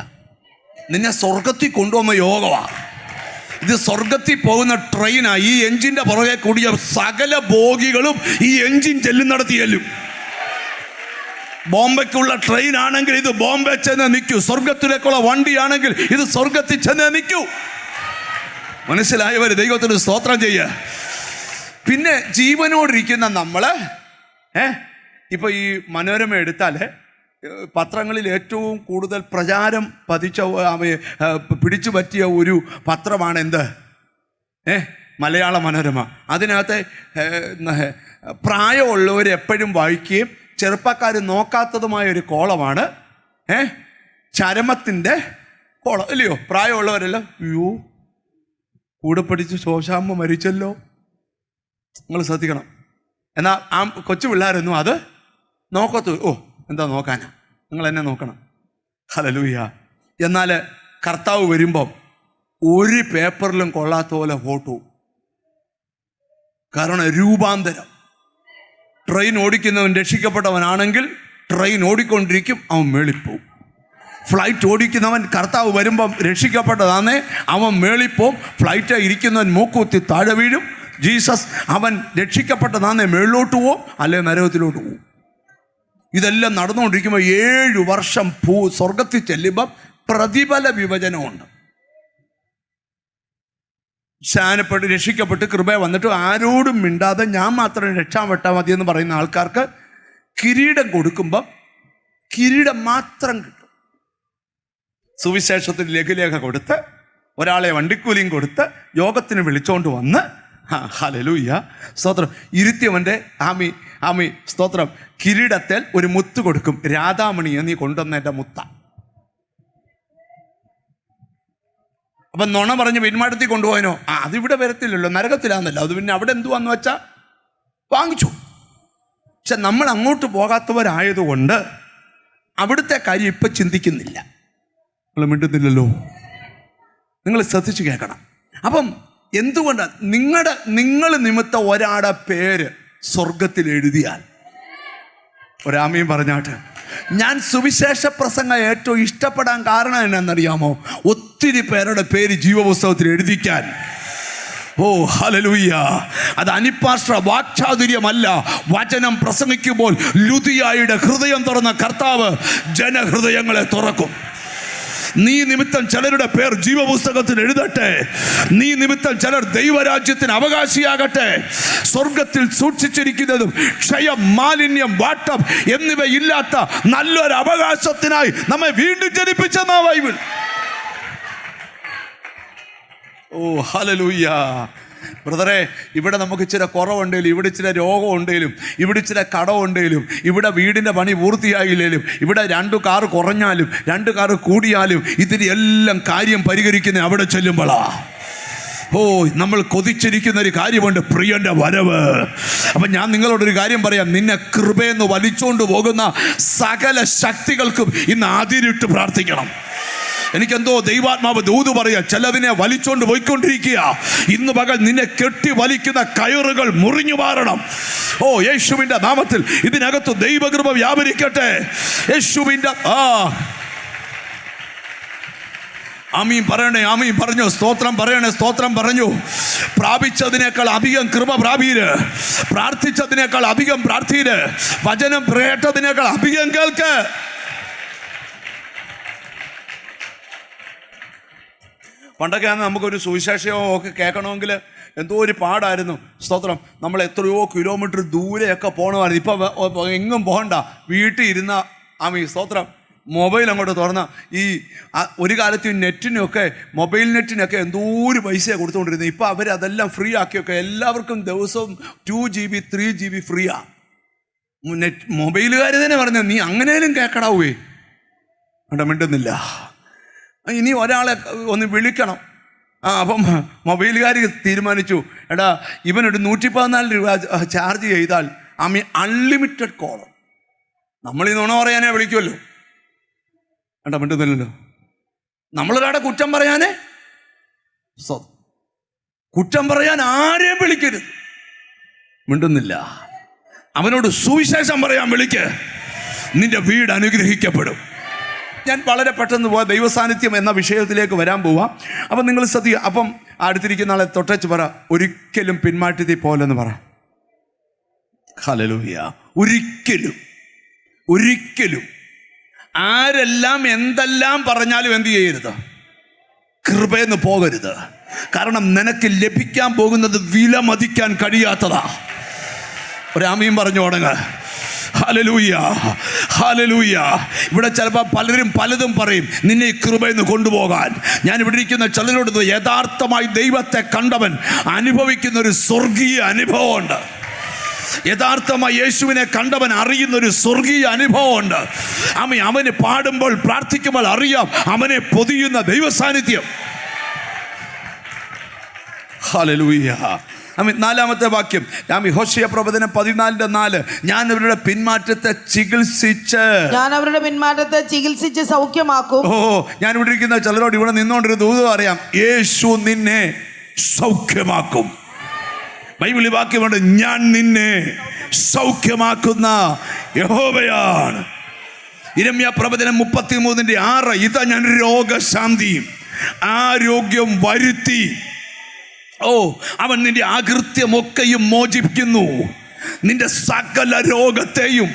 നിന്നെ സ്വർഗത്തിൽ കൊണ്ടുപോകുന്ന യോഗമാണ് ഇത്. സ്വർഗത്തിൽ പോകുന്ന ട്രെയിനാണ്. ഈ എഞ്ചിൻ്റെ പുറകെ കൂടിയ സകല ബോഗികളും ഈ എഞ്ചിൻ ചെല്ലുന്നിടത്ത് ചെല്ലും. ബോംബെക്കുള്ള ട്രെയിൻ ആണെങ്കിൽ ഇത് ബോംബെ ചെന്ന് നിൽക്കൂ. സ്വർഗത്തിലേക്കുള്ള വണ്ടിയാണെങ്കിൽ ഇത് സ്വർഗത്തിൽ ചെന്ന് നിൽക്കൂ. മനസ്സിലായവർ ദൈവത്തിന് സ്തോത്രം ചെയ്യുക. പിന്നെ ജീവനോടിരിക്കുന്ന നമ്മള് ഇപ്പൊ ഈ മനോരമ എടുത്താൽ പത്രങ്ങളിൽ ഏറ്റവും കൂടുതൽ പ്രചാരം പിടിച്ചു പറ്റിയ ഒരു പത്രമാണ് എന്ത്? മലയാള മനോരമ. അതിനകത്ത് പ്രായമുള്ളവർ എപ്പോഴും വായിക്കുകയും ചെറുപ്പക്കാർ നോക്കാത്തതുമായ ഒരു കോളമാണ് ചരമത്തിൻ്റെ കോളം, ഇല്ലയോ? പ്രായമുള്ളവരെല്ലാം അയ്യോ കൂടെ പഠിച്ച് ശോശാമ്മ മരിച്ചല്ലോ. നിങ്ങൾ ശ്രദ്ധിക്കണം. എന്നാൽ ആ കൊച്ചു പിള്ളേരൊന്നും അത് നോക്കത്തു. ഓ എന്താ നോക്കാനാ, നിങ്ങൾ എന്നെ നോക്കണം. ഹല്ലേലൂയ. എന്നാൽ കർത്താവ് വരുമ്പം ഒരു പേപ്പറിലും കൊള്ളാത്ത പോലെ ഫോട്ടോ. കാരണം രൂപാന്തരം. ട്രെയിൻ ഓടിക്കുന്നവൻ രക്ഷിക്കപ്പെട്ടവനാണെങ്കിൽ ട്രെയിൻ ഓടിക്കൊണ്ടിരിക്കും, അവൻ മേളിപ്പോവും. ഫ്ലൈറ്റ് ഓടിക്കുന്നവൻ കർത്താവ് വരുമ്പം രക്ഷിക്കപ്പെട്ടതാന്നേ, അവൻ മേളിപ്പോവും. ഫ്ലൈറ്റ് ഇരിക്കുന്നവൻ മൂക്കുത്തി താഴെ വീഴും. ജീസസ് അവൻ രക്ഷിക്കപ്പെട്ടതാന്നേ മേളിലോട്ട് പോവും, അല്ലെ നരകത്തിലോട്ട് പോവും. ഇതെല്ലാം നടന്നുകൊണ്ടിരിക്കുമ്പോൾ 7 വർഷം സ്വർഗത്തിൽ ചെല്ലുമ്പം പ്രതിഫല വിഭജനമുണ്ട്. സ്നാനപ്പെട്ട് രക്ഷിക്കപ്പെട്ട് കൃപ വന്നിട്ട് ആരോടും മിണ്ടാതെ ഞാൻ മാത്രം രക്ഷാപ്പെട്ടാൽ മതി എന്ന് പറയുന്ന ആൾക്കാർക്ക് കിരീടം കൊടുക്കുമ്പം കിരീടം മാത്രം കിട്ടും. സുവിശേഷത്തിൽ ലഘുലേഖ കൊടുത്ത് ഒരാളെ വണ്ടിക്കൂലിയും കൊടുത്ത് യോഗത്തിന് വിളിച്ചോണ്ട് വന്ന് ഹല്ലേലൂയ സ്തോത്രം ഇരുത്തിയവൻ്റെ ആമി സ്തോത്രം കിരീടത്തിൽ ഒരു മുത്ത് കൊടുക്കും. രാധാമണിയെ നീ കൊണ്ടുവന്ന എൻ്റെ മുത്ത. അപ്പം നുണ പറഞ്ഞ് പിന്മാടത്തിൽ കൊണ്ടുപോയനോ? അതിവിടെ വരത്തില്ലല്ലോ, നരകത്തിലാന്നല്ലോ. അത് പിന്നെ അവിടെ എന്തുവാന്ന് വെച്ചാൽ വാങ്ങിച്ചു. പക്ഷെ നമ്മൾ അങ്ങോട്ട് പോകാത്തവരായതുകൊണ്ട് അവിടുത്തെ കാര്യം ഇപ്പം ചിന്തിക്കുന്നില്ല. നിങ്ങൾ മിണ്ടുന്നില്ലല്ലോ. നിങ്ങൾ ശ്രദ്ധിച്ച് കേൾക്കണം. അപ്പം എന്തുകൊണ്ടാണ് നിങ്ങൾ നിമിത്തം ഒരാളുടെ പേര് സ്വർഗത്തിൽ എഴുതിയാൽ, ഒരാമയും പറഞ്ഞാട്ട്, ഞാൻ സുവിശേഷ പ്രസംഗം ഏറ്റവും ഇഷ്ടപ്പെടാൻ കാരണം എന്നാണെന്നറിയാമോ? ഒത്തിരി പേരുടെ പേര് ജീവപുസ്തകത്തിൽ എഴുതിക്കാൻ. ഓ ഹല്ലേലൂയ. അത് അനിപ്പാസ്റ്റർ വാക്ചാതുര്യമല്ല. വചനം പ്രസംഗിക്കുമ്പോൾ ലുദിയായുടെ ഹൃദയം തുറന്ന കർത്താവ് ജനഹൃദയങ്ങളെ തുറക്കും. നീ നിമിത്തം ചിലരുടെ പേർ ജീവപുസ്തകത്തിൽ എഴുതട്ടെ. നീ നിമിത്തം ചിലർ ദൈവരാജ്യത്തിന് അവകാശിയാകട്ടെ. സ്വർഗത്തിൽ സൂക്ഷിച്ചിരിക്കുന്നതും ക്ഷയം, മാലിന്യം, വാട്ടം എന്നിവയില്ലാത്ത നല്ലൊരു അവകാശത്തിനായി നമ്മെ വീണ്ടും ജനിപ്പിച്ചെന്നാ ബൈബിൾ. ഓ ഹല്ലേലൂയ. ബ്രദറെ, ഇവിടെ നമുക്ക് ഇച്ചിരി കുറവുണ്ടെങ്കിലും, ഇവിടെ ഇച്ചിരി രോഗം ഉണ്ടെങ്കിലും, ഇവിടെ ഇച്ചിരി കടമുണ്ടെങ്കിലും, ഇവിടെ വീടിൻ്റെ പണി പൂർത്തിയായില്ലെങ്കിലും, ഇവിടെ 2 കാർ കുറഞ്ഞാലും 2 കാർ കൂടിയാലും ഇതിന് എല്ലാം കാര്യം പരിഹരിക്കുന്ന അവിടെ ചെല്ലുമ്പോഴാ. ഓ നമ്മൾ കൊതിച്ചിരിക്കുന്ന ഒരു കാര്യമുണ്ട്, പ്രിയന്റെ വരവ്. അപ്പം ഞാൻ നിങ്ങളോടൊരു കാര്യം പറയാം. നിന്നെ കൃപയെന്ന് വലിച്ചോണ്ട് പോകുന്ന സകല ശക്തികൾക്കും ഇന്ന് അതിരിട്ട് പ്രാർത്ഥിക്കണം. എനിക്കെന്തോ ദൈവാത്മാവ് ദൂത് പറയാ, ചിലതിനെ വലിച്ചോണ്ട് പോയിക്കൊണ്ടിരിക്കുക. ഇന്ന് പകൽ നിന്നെ കെട്ടി വലിക്കുന്ന കയറുകൾ മുറിഞ്ഞു മാറണം. ഓ യേശുവിന്റെ നാമത്തിൽ ഇതിനകത്ത് ദൈവകൃപ വ്യാപരിക്കട്ടെ. യേശുവിന്റെ ആമീൻ പറയണേ. ആമീൻ പറഞ്ഞു. സ്തോത്രം പറയണേ. സ്തോത്രം പറഞ്ഞു. പ്രാപിച്ചതിനേക്കാൾ അധികം കൃപ പ്രാപീര്, പ്രാർത്ഥിച്ചതിനേക്കാൾ അധികം പ്രാർത്ഥീര്, വചനം കേട്ടതിനേക്കാൾ അധികം കേൾക്ക്. പണ്ടൊക്കെ നമുക്കൊരു സുവിശേഷമോ ഒക്കെ കേൾക്കണമെങ്കിൽ എന്തോ ഒരു പാടായിരുന്നു. സ്തോത്രം. നമ്മൾ എത്രയോ കിലോമീറ്റർ ദൂരെയൊക്കെ പോകണമായിരുന്നു. ഇപ്പം എങ്ങും പോകണ്ട, വീട്ടിൽ ഇരുന്ന സ്തോത്രം മൊബൈൽ അങ്ങോട്ട് തുറന്ന ഈ ഒരു കാലത്ത് നെറ്റിനൊക്കെ, മൊബൈൽ നെറ്റിനൊക്കെ എന്തോ ഒരു പൈസയാണ് കൊടുത്തുകൊണ്ടിരുന്നത്. ഇപ്പം അവരതെല്ലാം ഫ്രീ ആക്കിയൊക്കെ എല്ലാവർക്കും ദിവസവും 2 GB 3 GB ഫ്രീയാ. മൊബൈലുകാർ തന്നെ പറഞ്ഞ നീ അങ്ങനെയും കേൾക്കടാവേ. അവിടെ മിണ്ടുന്നില്ല. ഇനി ഒരാളെ ഒന്ന് വിളിക്കണം. അപ്പം മൊബൈലുകാർ തീരുമാനിച്ചു, എടാ ഇവനൊരു 114 രൂപ ചാർജ് ചെയ്താൽ അൺലിമിറ്റഡ് കോൾ. നമ്മൾ ഈ നുണ പറയാനേ വിളിക്കുമല്ലോ. എടാ മിണ്ടുന്നില്ലല്ലോ. നമ്മളൊരാടെ കുറ്റം പറയാനേ, കുറ്റം പറയാൻ ആരെയും വിളിക്കരുത്. മിണ്ടുന്നില്ല. അവനോട് സുവിശേഷം പറയാൻ വിളിക്ക്. നിന്റെ വീട് അനുഗ്രഹിക്കപ്പെടും. ഞാൻ വളരെ പെട്ടെന്ന് പോവാം. ദൈവസാന്നിധ്യം എന്ന വിഷയത്തിലേക്ക് വരാൻ പോവാം. അപ്പം നിങ്ങൾ ശ്രദ്ധിക്കുക. അപ്പം അടുത്തിരിക്കുന്ന ആളെ തൊട്ടച്ച് പറ, ഒരിക്കലും പിന്മാറ്റത്തിൽ പോലെന്ന് പറ. ഹല്ലേലൂയ. ഒരിക്കലും ഒരിക്കലും ആരെല്ലാം എന്തെല്ലാം പറഞ്ഞാലും എന്ത് ചെയ്യരുത്, കൃപയെന്ന് പോകരുത്. കാരണം നിനക്ക് ലഭിക്കാൻ പോകുന്നത് വിലമതിക്കാൻ കഴിയാത്തതാ. ഒരാമയും പറഞ്ഞു തുടങ്ങ. Hallelujah, hallelujah. ഇവിടെ ചിലപ്പോൾ പലരും പലതും പറയും നിന്നെ ഈ കൃപയിൽ നിന്ന് കൊണ്ടുപോകാൻ. ഞാൻ ഇവിടെ ഇരിക്കുന്ന ചിലരോട് യഥാർത്ഥമായി ദൈവത്തെ കണ്ടവൻ അനുഭവിക്കുന്ന ഒരു സ്വർഗീയ അനുഭവമുണ്ട്. യഥാർത്ഥമായി യേശുവിനെ കണ്ടവൻ അറിയുന്നൊരു സ്വർഗീയ അനുഭവമുണ്ട്. അവന് പാടുമ്പോൾ പ്രാർത്ഥിക്കുമ്പോൾ അറിയാം അവനെ പൊതിയുന്ന ദൈവ സാന്നിധ്യം. ഹല്ലേലൂയ. നാലാമത്തെ വാക്യം ഹോശേയ പ്രവചനം 14:4. ഞാൻ അവരുടെ പിന്മാറ്റത്തെ ചികിത്സിച്ച് സൗഖ്യമാക്കും. ഞാൻ ഇവിടെ ഇരിക്കുന്ന ചിലരോട് ഇവിടെ നിന്നോണ്ടൊരു ദൂതം അറിയാം, യേശു നിന്നെ സൗഖ്യമാക്കും. ബൈബിളിൽ വാക്യമുണ്ട്, ഞാൻ നിന്നെ സൗഖ്യമാക്കുന്ന യഹോവയാണ്. യിരെമ്യാ പ്രവചനം 33:6. ഇതാ ഞാൻ രോഗശാന്തിയും ആരോഗ്യം വരുത്തി. അവൻ നിന്റെ അകൃത്യമൊക്കെയും മോചിപ്പിക്കുന്നു, നിന്റെ സകല രോഗത്തെയും.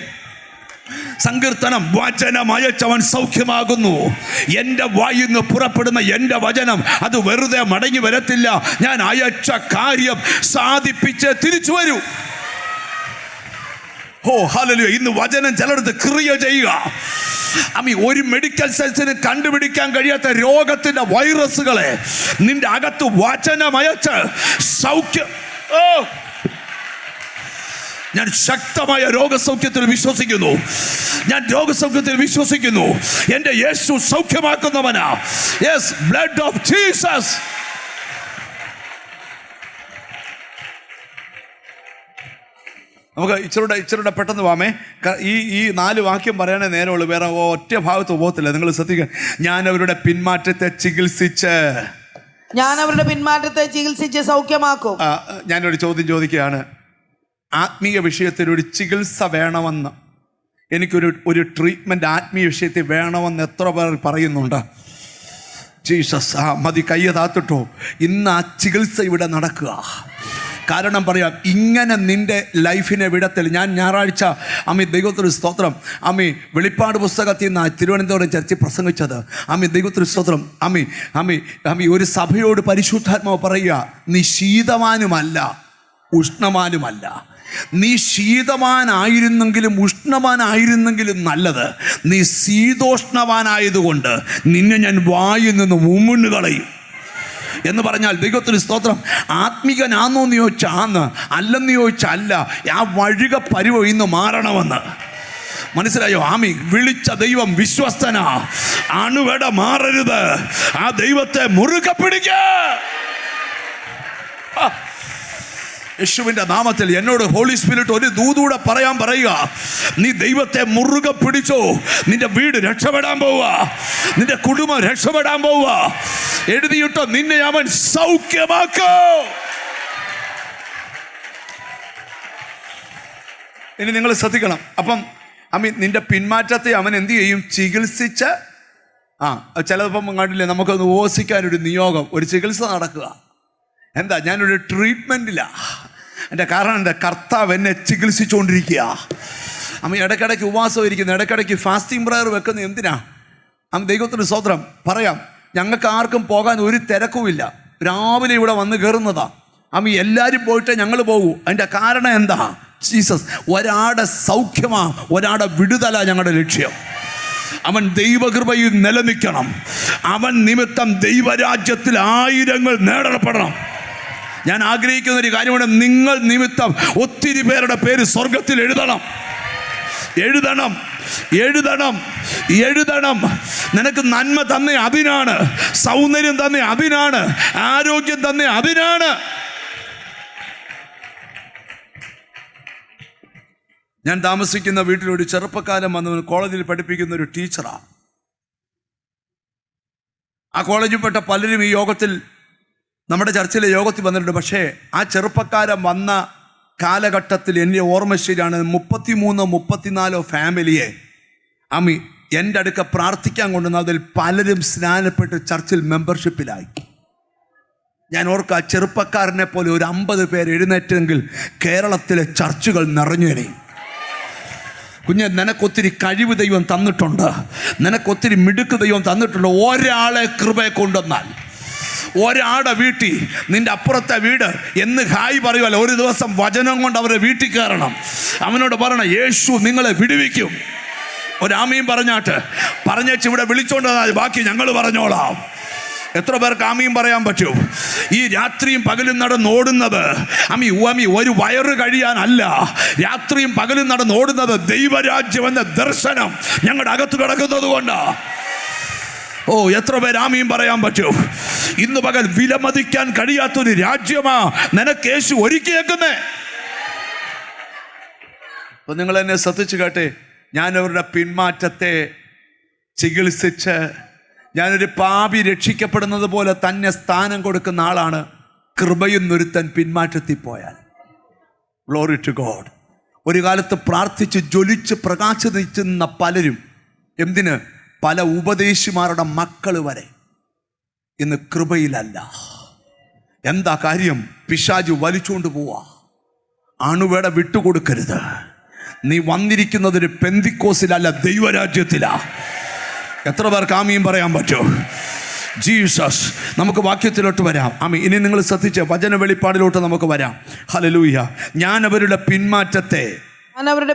സങ്കീർത്തനം, വചനം അയച്ചവൻ സൗഖ്യമാകുന്നു. എൻ്റെ വായിൽ നിന്ന് പുറപ്പെടുന്ന എൻ്റെ വചനം അത് വെറുതെ മടങ്ങി വരത്തില്ല. ഞാൻ അയച്ച കാര്യം സാധിപ്പിച്ച് തിരിച്ചു വരൂ. ഹല്ലേലൂയ. ഇന്ന് വചനം ചിലടത്ത് ക്രിയ ചെയ്യുക. ഒരു മെഡിക്കൽ സയൻസിന് കണ്ടുപിടിക്കാൻ കഴിയാത്ത രോഗത്തിന്റെ വൈറസുകളെ നിന്റെ അകത്ത് വചനമയച്ച് സൗഖ്യം. ഞാൻ ശക്തമായ രോഗസൗഖ്യത്തിൽ വിശ്വസിക്കുന്നു. ഞാൻ രോഗസൗഖ്യത്തിൽ വിശ്വസിക്കുന്നു. എൻ്റെ യേശു സൗഖ്യമാക്കുന്നവനാ. Yes, blood of Jesus. നമുക്ക് ഇച്ചിരൂടെ പെട്ടെന്ന് പോകാമേ. ഈ 4 വാക്യം പറയാനേ നേരമുള്ളൂ, വേറെ ഒറ്റ ഭാഗത്ത് പോകത്തില്ല. നിങ്ങൾ ശ്രദ്ധിക്കുക. ഞാൻ അവരുടെ പിന്മാറ്റത്തെ ചികിത്സിച്ച് സൗഖ്യമാക്കും. ഞാനൊരു ചോദ്യം ചോദിക്കുകയാണ്. ആത്മീയ വിഷയത്തിൽ ഒരു ചികിത്സ വേണമെന്ന്, എനിക്കൊരു ട്രീറ്റ്മെൻറ്റ് ആത്മീയ വിഷയത്തിൽ വേണമെന്ന് എത്ര പേർ പറയുന്നുണ്ട്? ജീസസ്, മതി, കയ്യ താത്തിട്ടോ. ഇന്ന് ആ ചികിത്സ ഇവിടെ നടക്കുക. കാരണം പറയാം, ഇങ്ങനെ നിൻ്റെ ലൈഫിനെ വിടത്തിൽ. ഞാൻ ഞായറാഴ്ച ദൈവത്തിന് സ്തോത്രം വെളിപ്പാട് പുസ്തകത്തിൽ നിന്ന് തിരുവനന്തപുരം ചർച്ചിൽ പ്രസംഗിച്ചത്. ദൈവത്തിന് സ്തോത്രം. ഒരു സഭയോട് പരിശുദ്ധാത്മാവ് പറയുക, നീ ശീതവാനുമല്ല ഉഷ്ണവാനുമല്ല. നീ ശീതവാനായിരുന്നെങ്കിലും ഉഷ്ണവാനായിരുന്നെങ്കിലും നല്ലത്, നീ ശീതോഷ്ണവാനായതുകൊണ്ട് നിന്നെ ഞാൻ വായിൽ നിന്ന് ഉമിണ്ണു കളയും എന്ന് പറഞ്ഞാൽ ദൈവത്തിന് സ്തോത്രം. ആത്മീകനാന്നോ എന്ന് ചോദിച്ചാൽ ആന്ന്, അല്ലെന്ന് ചോദിച്ചാൽ അല്ല. ആ വഴുക പരുവം ഇന്ന് മാറണമെന്ന് മനസ്സിലായോ? വിളിച്ച ദൈവം വിശ്വസ്തനാ. അണുവട മാറരുത്. ആ ദൈവത്തെ മുറുകെ പിടിക്ക. യേശുവിൻ്റെ നാമത്തിൽ എന്നോട് ഹോളി സ്പിരിറ്റ് ഒരു ദൂതൂടെ പറയുക, നീ ദൈവത്തെ മുറുകെ പിടിച്ചോ. നിന്റെ വീട് രക്ഷപ്പെടാൻ പോവുക, നിന്റെ കുടുംബം രക്ഷപ്പെടാൻ പോവുക. എഴുതിയിട്ടോ, നിന്നെ അവൻ സൗഖ്യമാക്കോ. ഇനി നിങ്ങൾ ശ്രദ്ധിക്കണം. അപ്പം നിന്റെ പിന്മാറ്റത്തെ അവൻ എന്ത് ചെയ്യും? ചികിത്സിച്ച്. ചിലപ്പം കണ്ടില്ലേ, നമുക്കൊന്ന് ഉപവസിക്കാനൊരു നിയോഗം, ഒരു ചികിത്സ നടക്കുക. എന്താ? ഞാനൊരു ട്രീറ്റ്മെൻറ്റില്ല. എൻ്റെ കാരണം എൻ്റെ കർത്താവ് എന്നെ ചികിത്സിച്ചുകൊണ്ടിരിക്കുക. ഇടയ്ക്കിടയ്ക്ക് ഉപവാസം ഇരിക്കുന്നു, ഇടയ്ക്കിടയ്ക്ക് ഫാസ്റ്റിംഗ് പ്രയർ വെക്കുന്നത് എന്തിനാ? ദൈവത്തിന് സ്തോത്രം. പറയാം, ഞങ്ങൾക്ക് ആർക്കും പോകാൻ ഒരു തിരക്കുമില്ല. രാവിലെ ഇവിടെ വന്ന് കയറുന്നതാ. എല്ലാവരും പോയിട്ട് ഞങ്ങൾ പോകൂ. അതിൻ്റെ കാരണം എന്താ? ജീസസ്. ഒരാടെ സൗഖ്യമാ, ഒരാടെ വിടുതല ഞങ്ങളുടെ ലക്ഷ്യം. അവൻ ദൈവകൃപയിൽ നിലനിൽക്കണം. അവൻ നിമിത്തം ദൈവരാജ്യത്തിൽ 1000 നേടപ്പെടണം. ഞാൻ ആഗ്രഹിക്കുന്ന ഒരു കാര്യമാണ്, നിങ്ങൾ നിമിത്തം ഒത്തിരി പേരുടെ പേര് സ്വർഗത്തിൽ എഴുതണം. നിനക്ക് നന്മ തന്നെ അതിനാണ്, സൗന്ദര്യം തന്നെ അതിനാണ്, ആരോഗ്യം തന്നെ അതിനാണ്. ഞാൻ താമസിക്കുന്ന വീട്ടിലൊരു ചെറുപ്പക്കാരൻ വന്നവൻ കോളേജിൽ പഠിപ്പിക്കുന്ന ഒരു ടീച്ചറാണ്. ആ കോളേജിൽപ്പെട്ട പലരും ഈ യോഗത്തിൽ, നമ്മുടെ ചർച്ചിലെ യോഗത്തിൽ വന്നിട്ടുണ്ട്. പക്ഷേ ആ ചെറുപ്പക്കാരൻ വന്ന കാലഘട്ടത്തിൽ എൻ്റെ ഓർമ്മ ശരിയാണ്, 33-34 ഫാമിലിയെ എൻ്റെ അടുക്ക പ്രാർത്ഥിക്കാൻ കൊണ്ടുവന്ന അതിൽ പലരും സ്നാനപ്പെട്ട് ചർച്ചിൽ മെമ്പർഷിപ്പിലായി. ഞാൻ ഓർക്കുക, ആ ചെറുപ്പക്കാരനെ പോലെ ഒരു 50 പേര് എഴുന്നേറ്റെങ്കിൽ കേരളത്തിലെ ചർച്ചുകൾ നിറഞ്ഞേനെ. കുഞ്ഞെ, നിനക്കൊത്തിരി കഴിവ് ദൈവം തന്നിട്ടുണ്ട്, നിനക്കൊത്തിരി മിടുക്ക് ദൈവം തന്നിട്ടുണ്ട്. ഒരാളെ കൃപയെ കൊണ്ടുവന്നാൽ, ഒരാടെ വീട്ടിൽ നിന്റെ അപ്പുറത്തെ വീട് എന്ന് ഹായ് പറയുമല്ലോ, ഒരു ദിവസം വചനം കൊണ്ട് അവരെ വീട്ടിൽ കയറണം. അവനോട് പറയണം, യേശു നിങ്ങളെ വിടുവിക്കും. ഒരാമയും പറഞ്ഞേച്ച് ഇവിടെ വിളിച്ചോണ്ട് വന്നാൽ ബാക്കി ഞങ്ങൾ പറഞ്ഞോളാം. എത്ര പേർക്ക് ആമയും പറയാൻ പറ്റും? ഈ രാത്രിയും പകലും നടന്നോടുന്നത് ഒരു വയറ് കഴിയാനല്ല, രാത്രിയും പകലും നടന്നോടുന്നത് ദൈവരാജ്യം എന്ന ദർശനം ഞങ്ങളുടെ അകത്ത് കിടക്കുന്നത് കൊണ്ടാ. ഓ, എത്ര പേര് ആമയും പറയാൻ പറ്റും? ഇന്ന് പകൽ വിലമതിക്കാൻ കഴിയാത്തൊരു രാജ്യമാ നിനക്ക് യേശു ഒരുക്കിയേക്കുന്നേ. അപ്പൊ നിങ്ങൾ എന്നെ ശ്രദ്ധിച്ചു കേട്ടെ. ഞാൻ അവരുടെ പിന്മാറ്റത്തെ ചികിത്സിച്ച്, ഞാനൊരു പാപി രക്ഷിക്കപ്പെടുന്നത് പോലെ തന്നെ സ്ഥാനം കൊടുക്കുന്ന ആളാണ്. കൃപയെന്നൊരുത്തൻ പിന്മാറ്റത്തിൽ പോയാൽ, ഗ്ലോറി ടു ഗോഡ്. ഒരു കാലത്ത് പ്രാർത്ഥിച്ച് ജ്വലിച്ച് പ്രകാശിച്ചിരുന്ന പലരും, എന്തിന്, പല ഉപദേശിമാരുടെ മക്കൾ വരെ ഇന്ന് കൃപയിലല്ല. എന്താ കാര്യം? പിശാച് വലിച്ചുകൊണ്ട് പോവാ. അണുവേട വിട്ടുകൊടുക്കരുത്. നീ വന്നിരിക്കുന്നതൊരു പെന്തിക്കോസിലല്ല, ദൈവരാജ്യത്തിലാ. എത്ര പേർക്ക് ആമീൻ പറയാൻ പറ്റുമോ? ജീസസ്. നമുക്ക് വാക്യത്തിലോട്ട് വരാം. ആമീൻ. ഇനി നിങ്ങൾ ശ്രദ്ധിച്ച് വചന വെളിപ്പാടിലോട്ട് നമുക്ക് വരാം. ഹല്ലേലൂയ. ഞാൻ അവരുടെ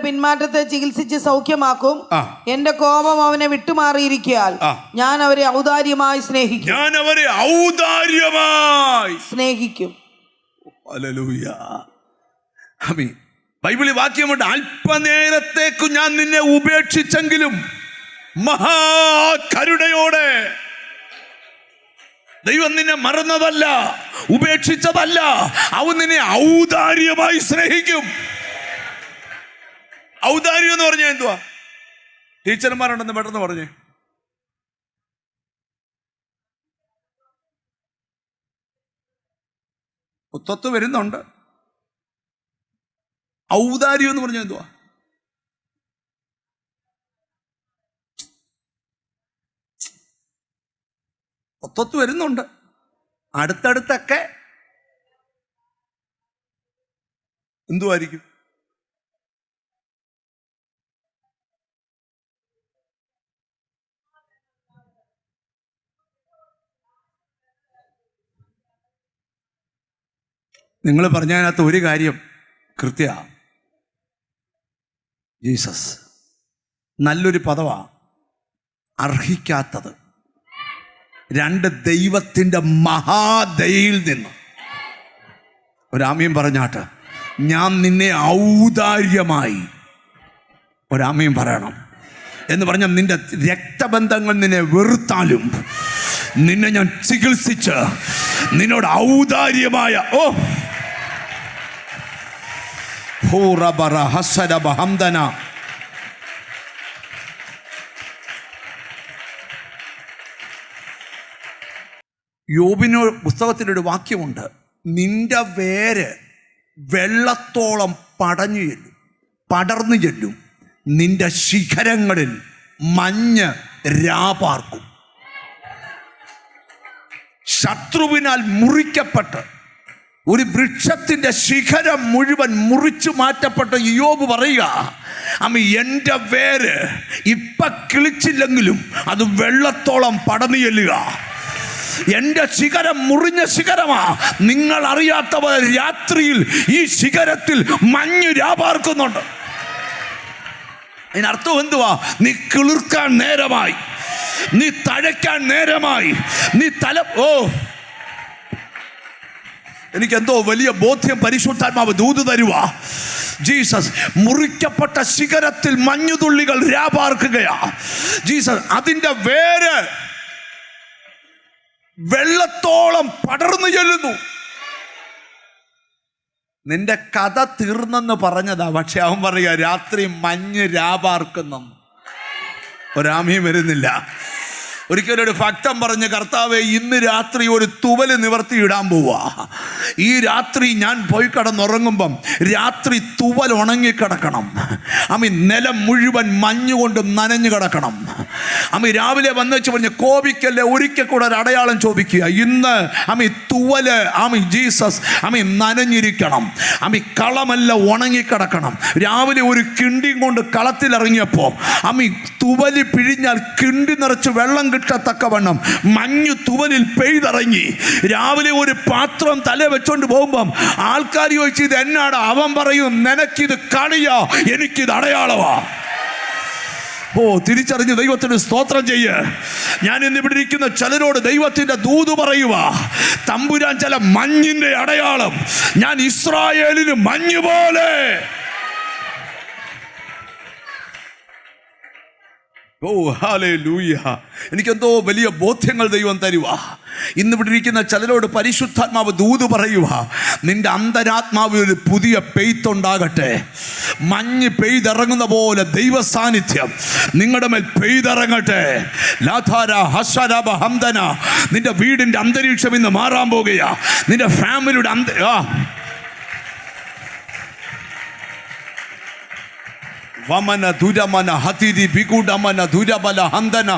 പിന്മാറ്റത്തെ ചികിത്സിച്ച് സൗഖ്യമാക്കും. എന്റെ കോപം അവനെ വിട്ടുമാറിയിരിക്കാൻ ഞാൻ അവരെ ഔദാര്യമായി സ്നേഹിക്കും. ഹല്ലേലൂയ. ആമീൻ. ബൈബിളിൽ വാക്യമുണ്ട്, അല്പനേരത്തേക്ക് ഞാൻ നിന്നെ ഉപേക്ഷിച്ചെങ്കിലും മഹാകരുണയോടെ. ദൈവം നിന്നെ മറന്നതല്ല, ഉപേക്ഷിച്ചതല്ല, അവൻ നിന്നെ ഔദാര്യമായി സ്നേഹിക്കും. ഔദാര്യം എന്ന് പറഞ്ഞാൽ എന്തുവാ? ടീച്ചർമാരുണ്ടെന്ന് പെട്ടെന്ന് പറഞ്ഞേ. ഒത്തൊത്ത് വരുന്നുണ്ട്. ഔദാര്യം എന്ന് പറഞ്ഞാൽ എന്തുവാ? ഒത്തൊത്ത് വരുന്നുണ്ട്, അടുത്തടുത്തൊക്കെ എന്തുവായിരിക്കും? നിങ്ങൾ പറഞ്ഞതിനകത്ത് ഒരു കാര്യം കൃത്യ, ജീസസ് നല്ലൊരു പദവാ. അർഹിക്കാത്തത്. രണ്ട്, ദൈവത്തിൻ്റെ മഹാദയയിൽ നിന്ന് ഒരാമയും പറഞ്ഞാട്ട്, ഞാൻ നിന്നെ ഔദാര്യമായി, ഒരാമയും പറയണം എന്ന് പറഞ്ഞാൽ, നിന്റെ രക്തബന്ധങ്ങൾ നിന്നെ വെറുത്താലും നിന്നെ ഞാൻ ചികിത്സിച്ച് നിന്നോട് ഔദാര്യമായ യോബിന് പുസ്തകത്തിലൊരു വാക്യമുണ്ട്, നിന്റെ വേര് വെള്ളത്തോളം പടർന്നു ചെല്ലും, നിന്റെ ശിഖരങ്ങളിൽ മഞ്ഞ് രാപാർക്കും. ശത്രുവിനാൽ മുറിക്കപ്പെട്ട് ഒരു വൃക്ഷത്തിന്റെ ശിഖരം മുഴുവൻ മുറിച്ചു മാറ്റപ്പെട്ട യോബ് പറയുക, എൻ്റെ വേര് ഇപ്പൊ കിളിച്ചില്ലെങ്കിലും അത് വെള്ളത്തോളം പടർന്നു ചെല്ലുക. എൻ്റെ ശിഖരം മുറിഞ്ഞ ശിഖരമാ. നിങ്ങൾ അറിയാത്ത പോലെ രാത്രിയിൽ ഈ ശിഖരത്തിൽ മഞ്ഞ് രാപാർക്കുന്നുണ്ട്. അതിനർത്ഥം എന്തുവാ? നീ കിളിർക്കാൻ നേരമായി, നീ തഴയ്ക്കാൻ നേരമായി, നീ എനിക്കെന്തോ വലിയ ബോധ്യം പരിശുദ്ധാത്മാവ് ദൂത് തരുവാ. ജീസസ്, മുറിക്കപ്പെട്ട ശിഖരത്തിൽ മഞ്ഞുതുള്ളികൾ രാപാർക്കുകയാ. ജീസസ്, അതിൻ്റെ വേര് വെള്ളത്തോളം പടർന്നു ചെല്ലുന്നു. നിന്റെ കഥ തീർന്നെന്ന് പറഞ്ഞതാ, പക്ഷെ അവൻ പറയുക രാത്രി മഞ്ഞ് രാപാർക്കുന്നു. ഒരാമയും വരുന്നില്ല. ഒരിക്കലൊരു ഭക്തൻ പറഞ്ഞ്, കർത്താവേ, ഇന്ന് രാത്രി ഒരു തുവല് നിവർത്തിയിടാൻ പോവാ. ഈ രാത്രി ഞാൻ പോയി കിടന്നുറങ്ങുമ്പം രാത്രി തുവൽ ഉണങ്ങിക്കിടക്കണം. നിലം മുഴുവൻ മഞ്ഞുകൊണ്ട് നനഞ്ഞു കിടക്കണം. രാവിലെ വന്ന് വെച്ച് പറഞ്ഞ് കോപിക്കല്ലേ, ഒരിക്കൽ കൂടെ ഒരു അടയാളം ചോദിക്കുക. ഇന്ന് തുവല് ജീസസ് നനഞ്ഞിരിക്കണം. കളമല്ല ഉണങ്ങിക്കിടക്കണം. രാവിലെ ഒരു കിണ്ടിയും കൊണ്ട് കളത്തിലിറങ്ങിയപ്പോൾ തുവലി പിഴിഞ്ഞാൽ കിണ്ടി നിറച്ച് വെള്ളം കിട്ടത്തക്കവണ്ണം മഞ്ഞ് തുവലിൽ പെയ്തിറങ്ങി. രാവിലെ ഒരു പാത്രം തല വെച്ചോണ്ട് പോകുമ്പം ആൾക്കാർ ചോദിച്ചു ഇത് എന്നാടാ? അവൻ പറയും നിനക്കിത് കണിയാ, എനിക്കിത് അടയാളമാ. തിരിച്ചറിഞ്ഞ് ദൈവത്തിന് സ്തോത്രം ചെയ്യ്. ഞാൻ ഇന്ന് ഇവിടെ ഇരിക്കുന്ന ചിലരോട് ദൈവത്തിന്റെ ദൂത് പറയുക. തമ്പുരാൻ ചില മഞ്ഞിന്റെ അടയാളം, ഞാൻ ഇസ്രായേലിന് മഞ്ഞ് പോലെ. ഹല്ലേലൂയ. എനിക്കെന്തോ വലിയ ബോധ്യങ്ങൾ ദൈവം തരുക. ഇന്ന് ഇവിടെ ഇരിക്കുന്ന ചിലരോട് പരിശുദ്ധാത്മാവ് ദൂത് പറയുക. നിന്റെ അന്തരാത്മാവിൽ ഒരു പുതിയ പെയ്ത്തുണ്ടാകട്ടെ. മഞ്ഞ് പെയ്തിറങ്ങുന്ന പോലെ ദൈവ സാന്നിധ്യം നിങ്ങളുടെ മേൽ പെയ്തിറങ്ങട്ടെ. ലാധാര ഹസരബ ഹംദന. നിന്റെ വീടിന്റെ അന്തരീക്ഷം ഇന്ന് മാറാൻ പോകുകയാ. നിന്റെ ഫാമിലിയുടെ വമന ദുരമന ഹതിരി ബിഗുഡമന ദുരബല ഹന്തന.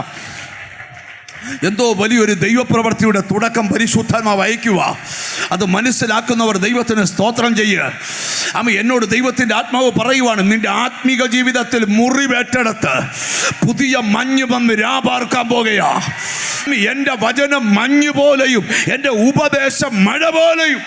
എന്തോ വലിയൊരു ദൈവപ്രവൃത്തിയുടെ തുടക്കം പരിശുദ്ധാത്മാവ് അയക്കുക. അത് മനസ്സിലാക്കുന്നവർ ദൈവത്തിന് സ്തോത്രം ചെയ്യുക. എന്നോട് ദൈവത്തിൻ്റെ ആത്മാവ് പറയുവാണ്, നിന്റെ ആത്മീക ജീവിതത്തിൽ മുറിവേറ്റെടുത്ത് പുതിയ മഞ്ഞ് വന്ന് രാപാർക്കാൻ പോകുകയാ. എൻ്റെ വചനം മഞ്ഞ് പോലെയും എൻ്റെ ഉപദേശം മഴ പോലെയും.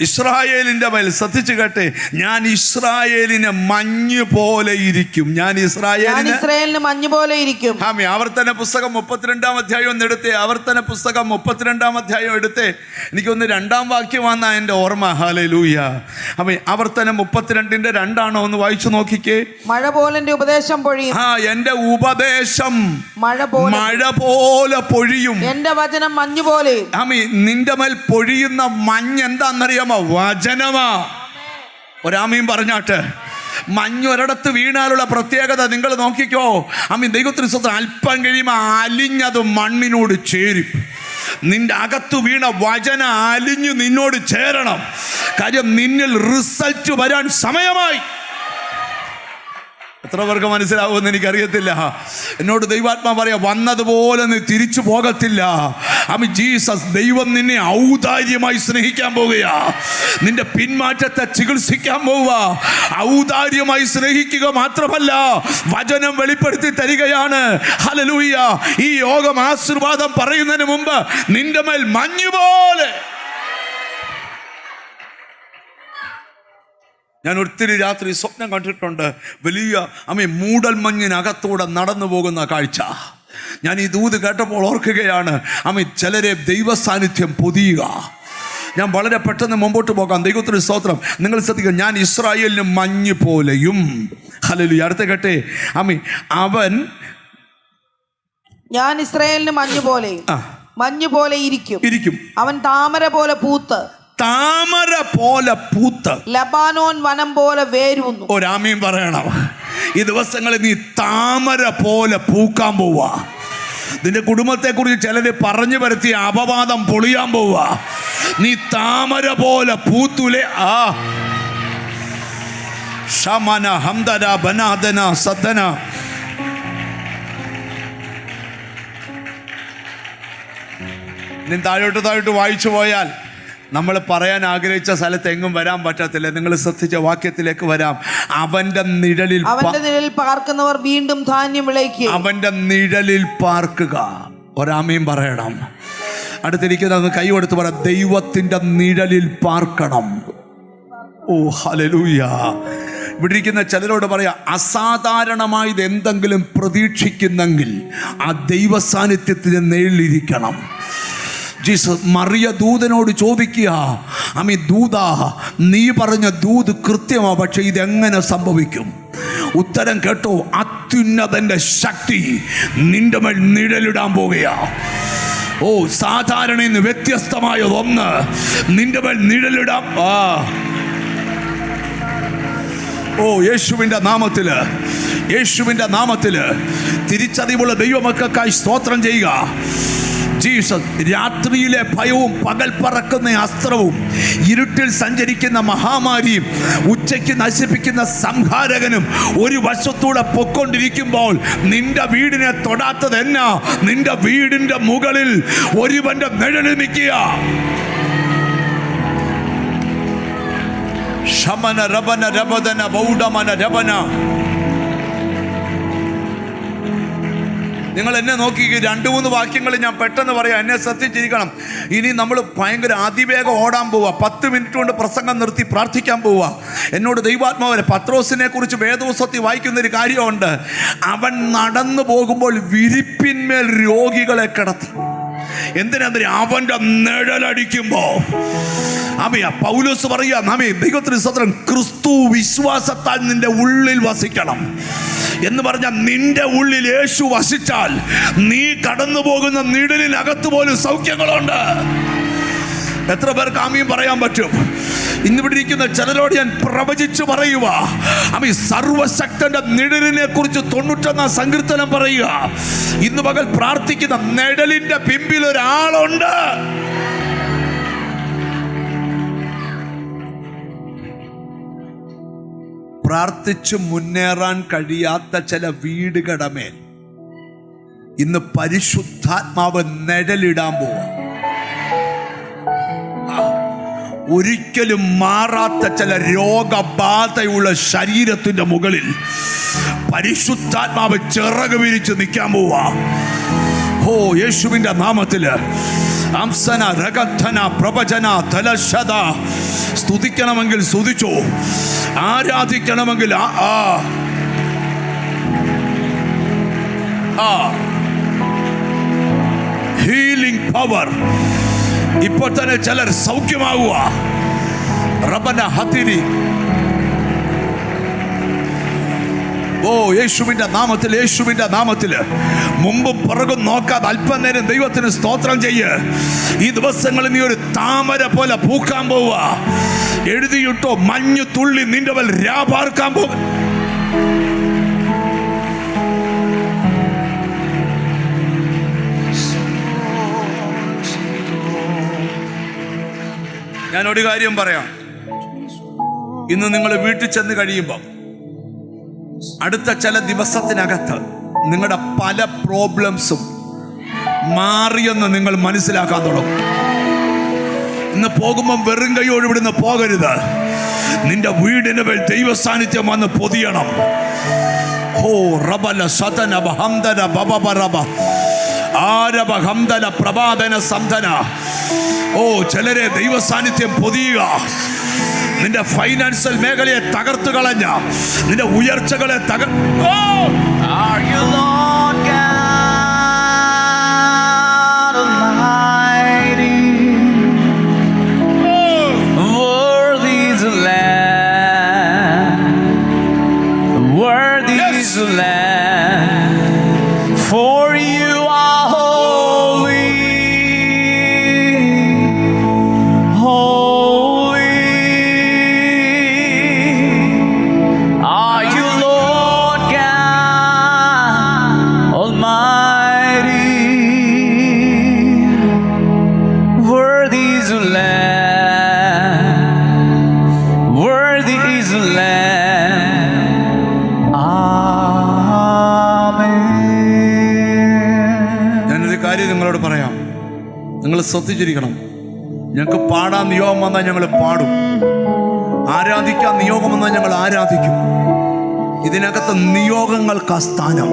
ഇസ്രായേലിന്റെ മേൽ ശ്രദ്ധിച്ചു കേട്ടെ, ഞാൻ ഇസ്രായേലിന് മഞ്ഞ് പോലെ ഇരിക്കും. ഞാൻ ഇസ്രായേലിന് മഞ്ഞ് പോലെ ഇരിക്കും. ആവർത്തന പുസ്തകം 32-ാം അധ്യായം ഒന്ന് എടുത്തേ. ആവർത്തന പുസ്തകം 32-ാം അധ്യായം എടുത്തേ. എനിക്കൊന്ന് 2-ാം വാക്യമാണ് എൻ്റെ ഓർമ്മ. ഹല്ലേലൂയ. ആവർത്തനം 32-ന്റെ 2 ഒന്ന് വായിച്ചു നോക്കിക്കേ. മഴ പോലെ എൻ്റെ ഉപദേശം പൊഴിയും. എൻ്റെ ഉപദേശം മഴ പോലെ പൊഴിയും. എൻ്റെ വചനം മഞ്ഞ് പോലെ. നിന്റെ മേൽ പൊഴിയുന്ന മഞ്ഞ് എന്താണെന്നറിയാം? വചനമാ. ഒരാമീൻ പറഞ്ഞാട്ട്. മഞ്ഞ് ഒരിടത്ത് വീണാലുള്ള പ്രത്യേകത നിങ്ങൾ നോക്കിക്കോ. ദൈവത്തിന് സ്വന്തം അല്പം കഴിയുമ്പോൾ അലിഞ്ഞത് മണ്ണിനോട് ചേരും. നിന്റെ അകത്ത് വീണ വചന അലിഞ്ഞു നിന്നോട് ചേരണം. കാര്യം നിന്നിൽ റിസൾട്ട് വരാൻ സമയമായി. എത്ര പേർക്ക് മനസ്സിലാവുമെന്ന് എനിക്കറിയത്തില്ല. എന്നോട് ദൈവാത്മാ പറയാ, വന്നതുപോലെ നീ തിരിച്ചു പോകത്തില്ല. ജീസസ് ദൈവം നിന്നെ ഔദാര്യമായി സ്നേഹിക്കാൻ പോവുകയാ. നിന്റെ പിന്മാറ്റത്തെ ചികിത്സിക്കാൻ പോവുക. ഔദാര്യമായി സ്നേഹിക്കുക മാത്രമല്ല, വചനം വെളിപ്പെടുത്തി തരികയാണ്. ഹല്ലേലൂയ. ഈ യോഗം ആശീർവാദം പറയുന്നതിന് മുമ്പ് നിന്റെ മേൽ മഞ്ഞുപോലെ. ഞാൻ ഒത്തിരി രാത്രി സ്വപ്നം കണ്ടിട്ടുണ്ട്. വലിയ മൂടൽ മഞ്ഞിനകത്തൂടെ നടന്നു പോകുന്ന കാഴ്ച. ഞാൻ ഈ ദൂത് കേട്ടപ്പോൾ ഓർക്കുകയാണ്, ചിലരെ ദൈവസാന്നിധ്യം പൊതിയുക. ഞാൻ വളരെ പെട്ടെന്ന് മുമ്പോട്ട് പോകാം. ദൈവത്തിന് സ്തോത്രം. നിങ്ങൾ ശ്രദ്ധിക്കുക, ഞാൻ ഇസ്രായേലിന് മഞ്ഞ് പോലെയും. ഹല്ലേലൂയ. അടുത്ത കേട്ടെ. ഞാൻ ഇസ്രായേലിന് മഞ്ഞ് പോലെ ഇരിക്കും. അവൻ താമര പോലെ പൂത്ത് ലബാനോൻ വനം പോലെ വേരൂന്നു. ഒരാമീൻ പറയണം. ഈ ദിവസങ്ങളിൽ നീ താമര പോലെ പൂക്കാൻ പോവാ. നിന്റെ കുടുംബത്തെക്കുറിച്ച് ചിലര് പറഞ്ഞു വരുത്തിയ അപവാദം പൊളിയാൻ പോവാ. നീ താമര പോലെ പൂത്തുലേ. ഷമന ഹംദന ബനാദന സദന. നീ താഴോട്ട് വായിച്ചു പോയാൽ നമ്മൾ പറയാൻ ആഗ്രഹിച്ച സ്ഥലത്ത് എങ്ങും വരാൻ പറ്റത്തില്ല. നിങ്ങൾ ശ്രദ്ധിച്ച വാക്യത്തിലേക്ക് വരാം. അവന്റെ നിഴലിൽ പാർക്കുന്നവർ വീണ്ടും ധാന്യം വിളയിക്കും. അവന്റെ നിഴലിൽ പാർക്കുക. ഒരാമീൻ പറയണം. അടുത്തിരിക്കുന്നത് കൈ കൊടുത്ത് പറ, ദൈവത്തിന്റെ നിഴലിൽ പാർക്കണം. ഓ ഹല്ലേലൂയ. ഇവിടെ ഇരിക്കുന്ന ചിലരോട് പറയാ, അസാധാരണമായത് എന്തെങ്കിലും പ്രതീക്ഷിക്കുന്നെങ്കിൽ ആ ദൈവ സാന്നിധ്യത്തിന് നിഴലിരിക്കണം. ജീസസ് മറിയ ദൂതനോട് ചോദിക്കുക, ദൂത, നീ പറഞ്ഞ ദൂത് കൃത്യമാ, പക്ഷെ ഇതെങ്ങനെ സംഭവിക്കും? ഉത്തരം കേട്ടോ, അത്യുന്നതന്റെ ശക്തി നിന്റെ മേൽ നിഴലിടാൻ പോകുകയാ. ഓ, സാധാരണ വ്യത്യസ്തമായതൊന്ന് നിന്റെ മേൽ നിഴലിടാം. ഓ, യേശുവിൻ്റെ നാമത്തില് തിരിച്ചറിവുള്ള ദൈവമക്കൾക്കായി സ്തോത്രം ചെയ്യുക. ജീസസ്. രാത്രിയിലെ ഭയവും പകൽ പറക്കുന്ന അസ്ത്രവും ഇരുട്ടിൽ സഞ്ചരിക്കുന്ന മഹാമാരിയും ഉച്ചയ്ക്ക് നശിപ്പിക്കുന്ന സംഹാരകനും ഒരു വശത്തൂടെ പൊക്കൊണ്ടിരിക്കുമ്പോൾ നിന്റെ വീടിനെ തൊടാത്തത് എന്നാ? നിന്റെ വീടിന്റെ മുകളിൽ ഒരുവന്റെ നിഴല് നിൽക്കുക. ശമന രബന രബദന ബൗഡമന രബന. നിങ്ങൾ എന്നെ നോക്കി 2-3 വാക്യങ്ങൾ ഞാൻ പെട്ടെന്ന് പറയാം, എന്നെ ശ്രദ്ധിച്ചിരിക്കണം. ഇനി നമ്മൾ ഭയങ്കര അതിവേഗം ഓടാൻ പോവുക. 10 മിനിറ്റ് കൊണ്ട് പ്രസംഗം നിർത്തി പ്രാർത്ഥിക്കാൻ പോവുക. എന്നോട് ദൈവാത്മാവരെ പത്രോസിനെ കുറിച്ച് വേദപുസ്തകത്തിൽ വായിക്കുന്നൊരു കാര്യമുണ്ട്. അവൻ നടന്നു പോകുമ്പോൾ വിരിപ്പിന്മേൽ രോഗികളെ കിടത്തി. എന്തിനാ? അവന്റെ നിഴലടിക്കുമ്പോ പൗലോസ് പറയാ, ദൈവത്തിന് സ്തോത്രം, ക്രിസ്തു വിശ്വാസത്താൽ നിന്റെ ഉള്ളിൽ വസിക്കണം എന്ന് പറഞ്ഞ നിന്റെ ഉള്ളിൽ യേശു വസിച്ചാൽ നീ കടന്നു പോകുന്ന നിഴലിനകത്ത് പോലും സൗഖ്യങ്ങളുണ്ട്. എത്ര പേർക്ക് ആമീൻ പറയാൻ പറ്റും? ഇന്നിവിടെ ഇരിക്കുന്ന ചിലരോട് ഞാൻ പ്രവചിച്ചു പറയുക, സർവശക്തന്റെ നിഴലിനെ കുറിച്ച് 91 സങ്കീർത്തനം പറയുക. ഇന്ന് പകൽ പ്രാർത്ഥിക്കുന്ന നിഴലിന്റെ പിമ്പിൽ ഒരാളുണ്ട്. പ്രാർത്ഥിച്ചു മുന്നേറാൻ കഴിയാത്ത ചില വീടുകളുടെ മേൽ ഇന്ന് പരിശുദ്ധാത്മാവ് നിഴലിടാൻ പോവാ. ഒരിക്കലും മാറാത്ത ചില രോഗബാധയുള്ള ശരീരത്തിന്റെ മുകളിൽ പരിശുദ്ധാത്മാവ് ചിറക് വിരിച്ച് നിൽക്കാൻ പോവാ. ഓ യേശുവിന്റെ നാമത്തില് അംസന രഗധന പ്രവചന തലശത. സ്തുതിക്കണമെങ്കിൽ സ്തുതിച്ചോ, ആരാധിക്കണമെങ്കിൽ ഹീലിംഗ് പവർ. ഇപ്പോൾ തന്നെ ചിലർ സൗഖ്യമാകുക. റബന ഹത്തിരി. ഓ യേശുവിന്റെ നാമത്തിൽ, യേശുവിന്റെ നാമത്തില് മുമ്പും പുറകും നോക്കാതെ അല്പനേരം ദൈവത്തിന് സ്തോത്രം ചെയ്യ്. ഈ ദിവസങ്ങളിൽ നീ ഒരു താമര പോലെ പൂക്കാൻ പോവുക. എഴുതിയിട്ടോ, മഞ്ഞു തുള്ളി നിന്റെ മേൽ രാപാർക്കാൻ പോകും. ഞാനൊരു കാര്യം പറയാം. ഇന്ന് നിങ്ങൾ വീട്ടിൽ ചെന്ന് കഴിയുമ്പോൾ അടുത്ത ചില ദിവസത്തിനകത്ത് നിങ്ങളുടെ പല പ്രോബ്ലംസും മാറിയെന്ന് നിങ്ങൾ മനസ്സിലാക്കാൻ തുടങ്ങും. ഇന്ന് പോകുമ്പം വെറും കൈയോട് ഇവിടുന്ന് പോകരുത്. നിന്റെ വീടിന് മേൽ ദൈവ സാന്നിധ്യം വന്ന് പൊതിയണം. ഹോ റബല സതന ബഹംദന ബബബറബ ആരബ ഹംദന പ്രഭാതന സംധന. ഓ ചിലരെ ദൈവ സാന്നിധ്യം പൊതിയുക. നിന്റെ ഫൈനാൻഷ്യൽ മേഖലയെ തകർത്തു കളഞ്ഞ നിന്റെ ഉയർച്ചകളെ നിങ്ങളോട് പറയാം. നിങ്ങൾ ശ്രദ്ധിച്ചിരിക്കണം. ഞങ്ങൾക്ക് പാടാൻ നിയോഗം വന്നാൽ ഞങ്ങൾ പാടും, ആരാധിക്കാൻ നിയോഗം വന്നാൽ ഞങ്ങൾ ആരാധിക്കും. ഇതിനകത്ത് നിയോഗങ്ങൾക്ക് സ്ഥാനം.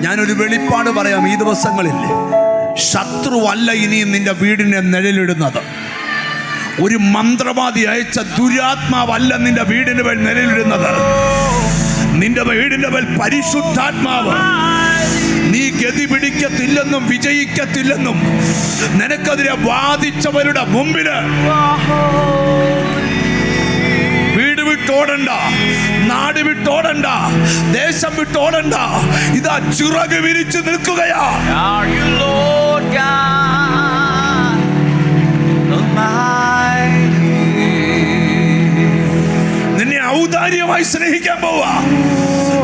ഞാനൊരു വെളിപ്പാട് പറയാം. ഈ ദിവസങ്ങളിൽ ശത്രുവല്ല ഇനിയും നിന്റെ വീടിനെ നിഴലിടുന്നത്. ഒരു മന്ത്രവാദി അയച്ച ദുരാത്മാവല്ല നിന്റെ വീടിന് മേൽ നിഴലിടുന്നത്. നിന്റെ വീടിന്റെ മേൽ പരിശുദ്ധാത്മാവ്. നീ ഗതി പിടിക്കത്തില്ലെന്നും വിജയിക്കത്തില്ലെന്നും നിനക്കെതിരെ വാദിച്ചവരുടെ മുമ്പില് വീട് വിട്ടോടണ്ട, നാട് വിട്ടോടണ്ട, ദേശം വിട്ടോടണ്ട. ഇതാ ചിറക് വിരിച്ചു നിൽക്കുകയാ. നിന്നെ ഔദാര്യമായി സ്നേഹിക്കാൻ പോവാ.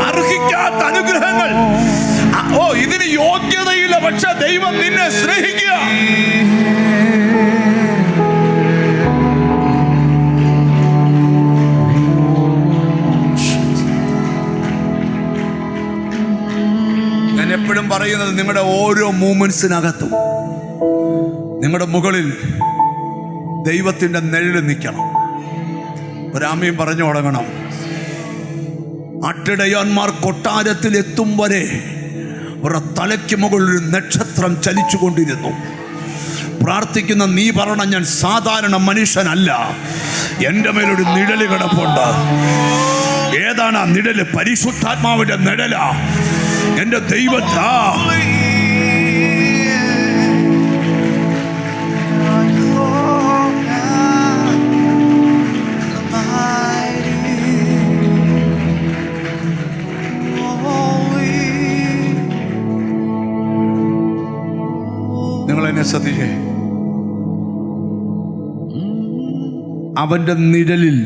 അർഹിക്കാത്ത അനുഗ്രഹങ്ങൾ, ഓ ഇതിന് യോഗ്യതയില്ല, പക്ഷെ ദൈവം നിന്നെ സ്നേഹിക്കുക. ഞാൻ എപ്പോഴും പറയുന്നത്, നിങ്ങളുടെ ഓരോ മൂമെന്റ്സിനകത്തും നിങ്ങളുടെ മുകളിൽ ദൈവത്തിന്റെ നിഴല് നിൽക്കണം. ഒരാമയും പറഞ്ഞു തുടങ്ങണം. ആട്ടിടയന്മാർ കൊട്ടാരത്തിൽ എത്തും വരെ അവരുടെ തലയ്ക്ക് മുകളിൽ ഒരു നക്ഷത്രം ചലിച്ചുകൊണ്ടിരുന്നു. പ്രാർത്ഥിക്കുന്ന നീ പറയണം, ഞാൻ സാധാരണ മനുഷ്യനല്ല, എൻ്റെ മേലൊരു നിഴല് കിടപ്പുണ്ട്. ഏതാണ് ആ നിഴല്? പരിശുദ്ധാത്മാവിന്റെ നിഴലാ. എൻ്റെ ദൈവത്താ. നിങ്ങളെന്നെ ശ്രദ്ധിച്ചേ. അവന്റെ നിഴലിൽ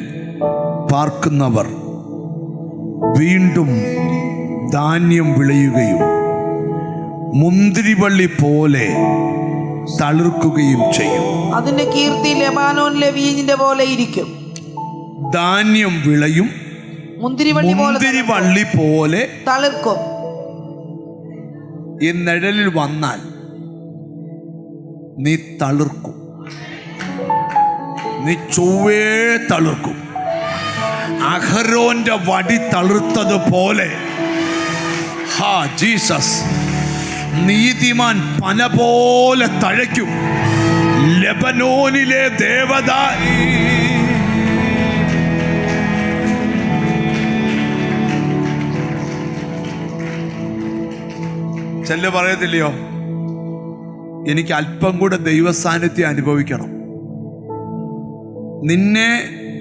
പാർക്കുന്നവർ വീണ്ടും ധാന്യം വിളയുകയും മുന്തിരിവള്ളി പോലെ തളിർക്കുകയും ചെയ്യും. അതിന്റെ കീർത്തി ലെബാനോനിലെ വീഞ്ഞിന്റെ പോലെ ഇരിക്കും. ധാന്യം വിളയും, മുന്തിരിവള്ളി പോലെ തളിർക്കും. ഈ നിഴലിൽ വന്നാൽ നീ തളിർക്കും, നീ ചൊവ്വേ തളിർക്കും. അഹരോന്റെ വടി തളിർത്തതുപോലെ ജീസസ് നീതിമാൻ പന പോലെ തഴയ്ക്കും. ലെബനോനിലെ ദേവത ചെല്ല് പറയത്തില്ലയോ, എനിക്ക് അല്പം കൂടെ ദൈവസാന്നിധ്യം അനുഭവിക്കണം. നിന്നെ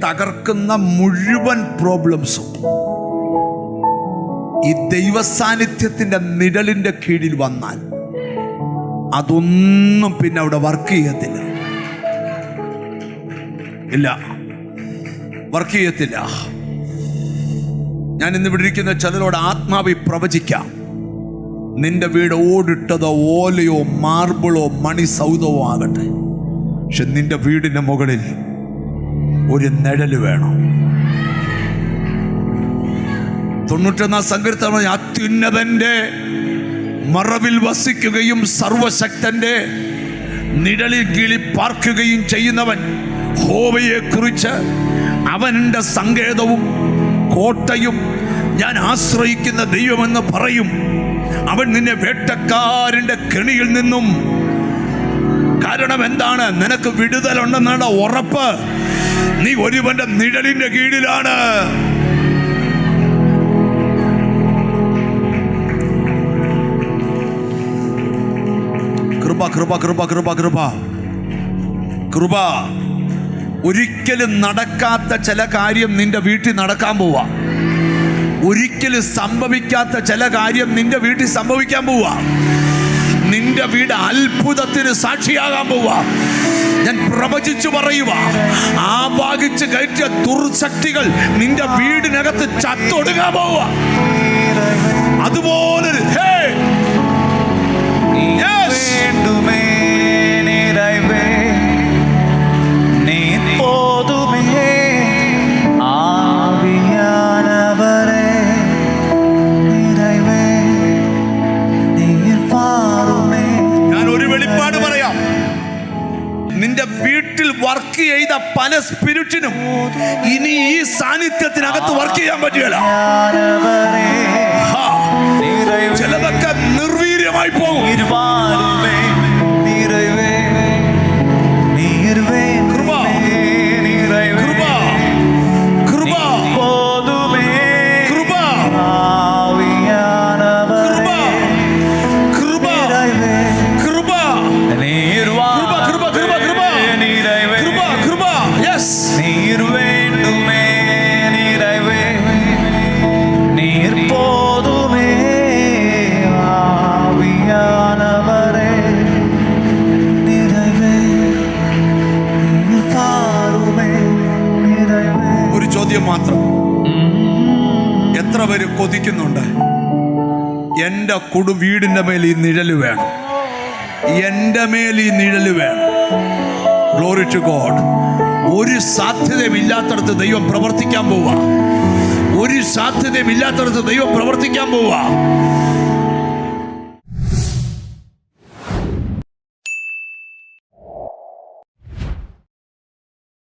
തകർക്കുന്ന മുഴുവൻ പ്രോബ്ലംസും ഈ ദൈവസാന്നിധ്യത്തിന്റെ നിഴലിന്റെ കീഴിൽ വന്നാൽ അതൊന്നും പിന്നെ അവിടെ വർക്ക് ചെയ്യത്തില്ല. ഇല്ല, വർക്ക് ചെയ്യത്തില്ല. ഞാൻ ഇന്ന് ഇവിടെ ഇരിക്കുന്ന ചിലരോട് ആത്മാവി പ്രവചിക്കാം. നിന്റെ വീട് ഓടിട്ടതോ ഓലയോ മാർബിളോ മണിസൗധമോ ആകട്ടെ, പക്ഷെ നിന്റെ വീടിന്റെ മുകളിൽ ഒരു നിഴല് വേണം. 91 സങ്കീർത്തനം, അത്യുന്നതന്റെ മറവിൽ വസിക്കുകയും സർവശക്തന്റെ നിഴലിൽ കീഴിൽ പാർക്കുകയും ചെയ്യുന്നവൻ യഹോവയെ കുറിച്ച്, അവൻ എൻ്റെ സങ്കേതവും കോട്ടയും ഞാൻ ആശ്രയിക്കുന്ന ദൈവമെന്ന് പറയും. അവൻ നിന്നെ വേട്ടക്കാരന്റെ കെണിയിൽ നിന്നും, കാരണം എന്താണ്? നിനക്ക് വിടുതലുണ്ടെന്നാണ് ഉറപ്പ്. നീ ഒരുവന്റെ നിഴലിന്റെ കീഴിലാണ്. കൃപ കൃപ കൃപ കൃപ കൃപ കൃപ. ഒരിക്കലും നടക്കാത്ത ചില കാര്യം നിന്റെ വീട്ടിൽ നടക്കാൻ പോവാ. ഒരിക്കലും സംഭവിക്കാത്ത ചില കാര്യം നിന്റെ വീട്ടിൽ സംഭവിക്കാൻ പോവാ. നിന്റെ വീട് അത്ഭുതത്തിന് സാക്ഷിയാകാൻ പോവാ. ഞാൻ പ്രവചിച്ചു പറയുക, ആവാഹിച്ച് കയറ്റിയ ദുർശക്തികൾ നിന്റെ വീടിനകത്ത് ചത്തൊടുങ്ങാൻ പോവാ. അതുപോലെ നിന്റെ വീട്ടിൽ വർക്ക് ചെയ്ത പല സ്പിരിറ്റിനും ഇനി ഈ സാന്നിധ്യത്തിനകത്ത് വർക്ക് ചെയ്യാൻ പറ്റുകയില്ല. ചിലതൊക്കെ നിർവീര്യമായി പോകും. മാത്രം, എത്ര പേര് കൊതിക്കുന്നുണ്ട് എൻ്റെ വീടിൻ്റെ മേൽ ഈ നിഴല് വേണം, എൻ്റെ മേൽ ഈ നിഴല് വേണം. Glory to God. ഒരു സാധ്യതയും ഇല്ലാത്തടത്ത് ദൈവം പ്രവർത്തിക്കാൻ പോവുക. ഒരു സാധ്യതയും ഇല്ലാത്തടത്ത് ദൈവം പ്രവർത്തിക്കാൻ പോവുക.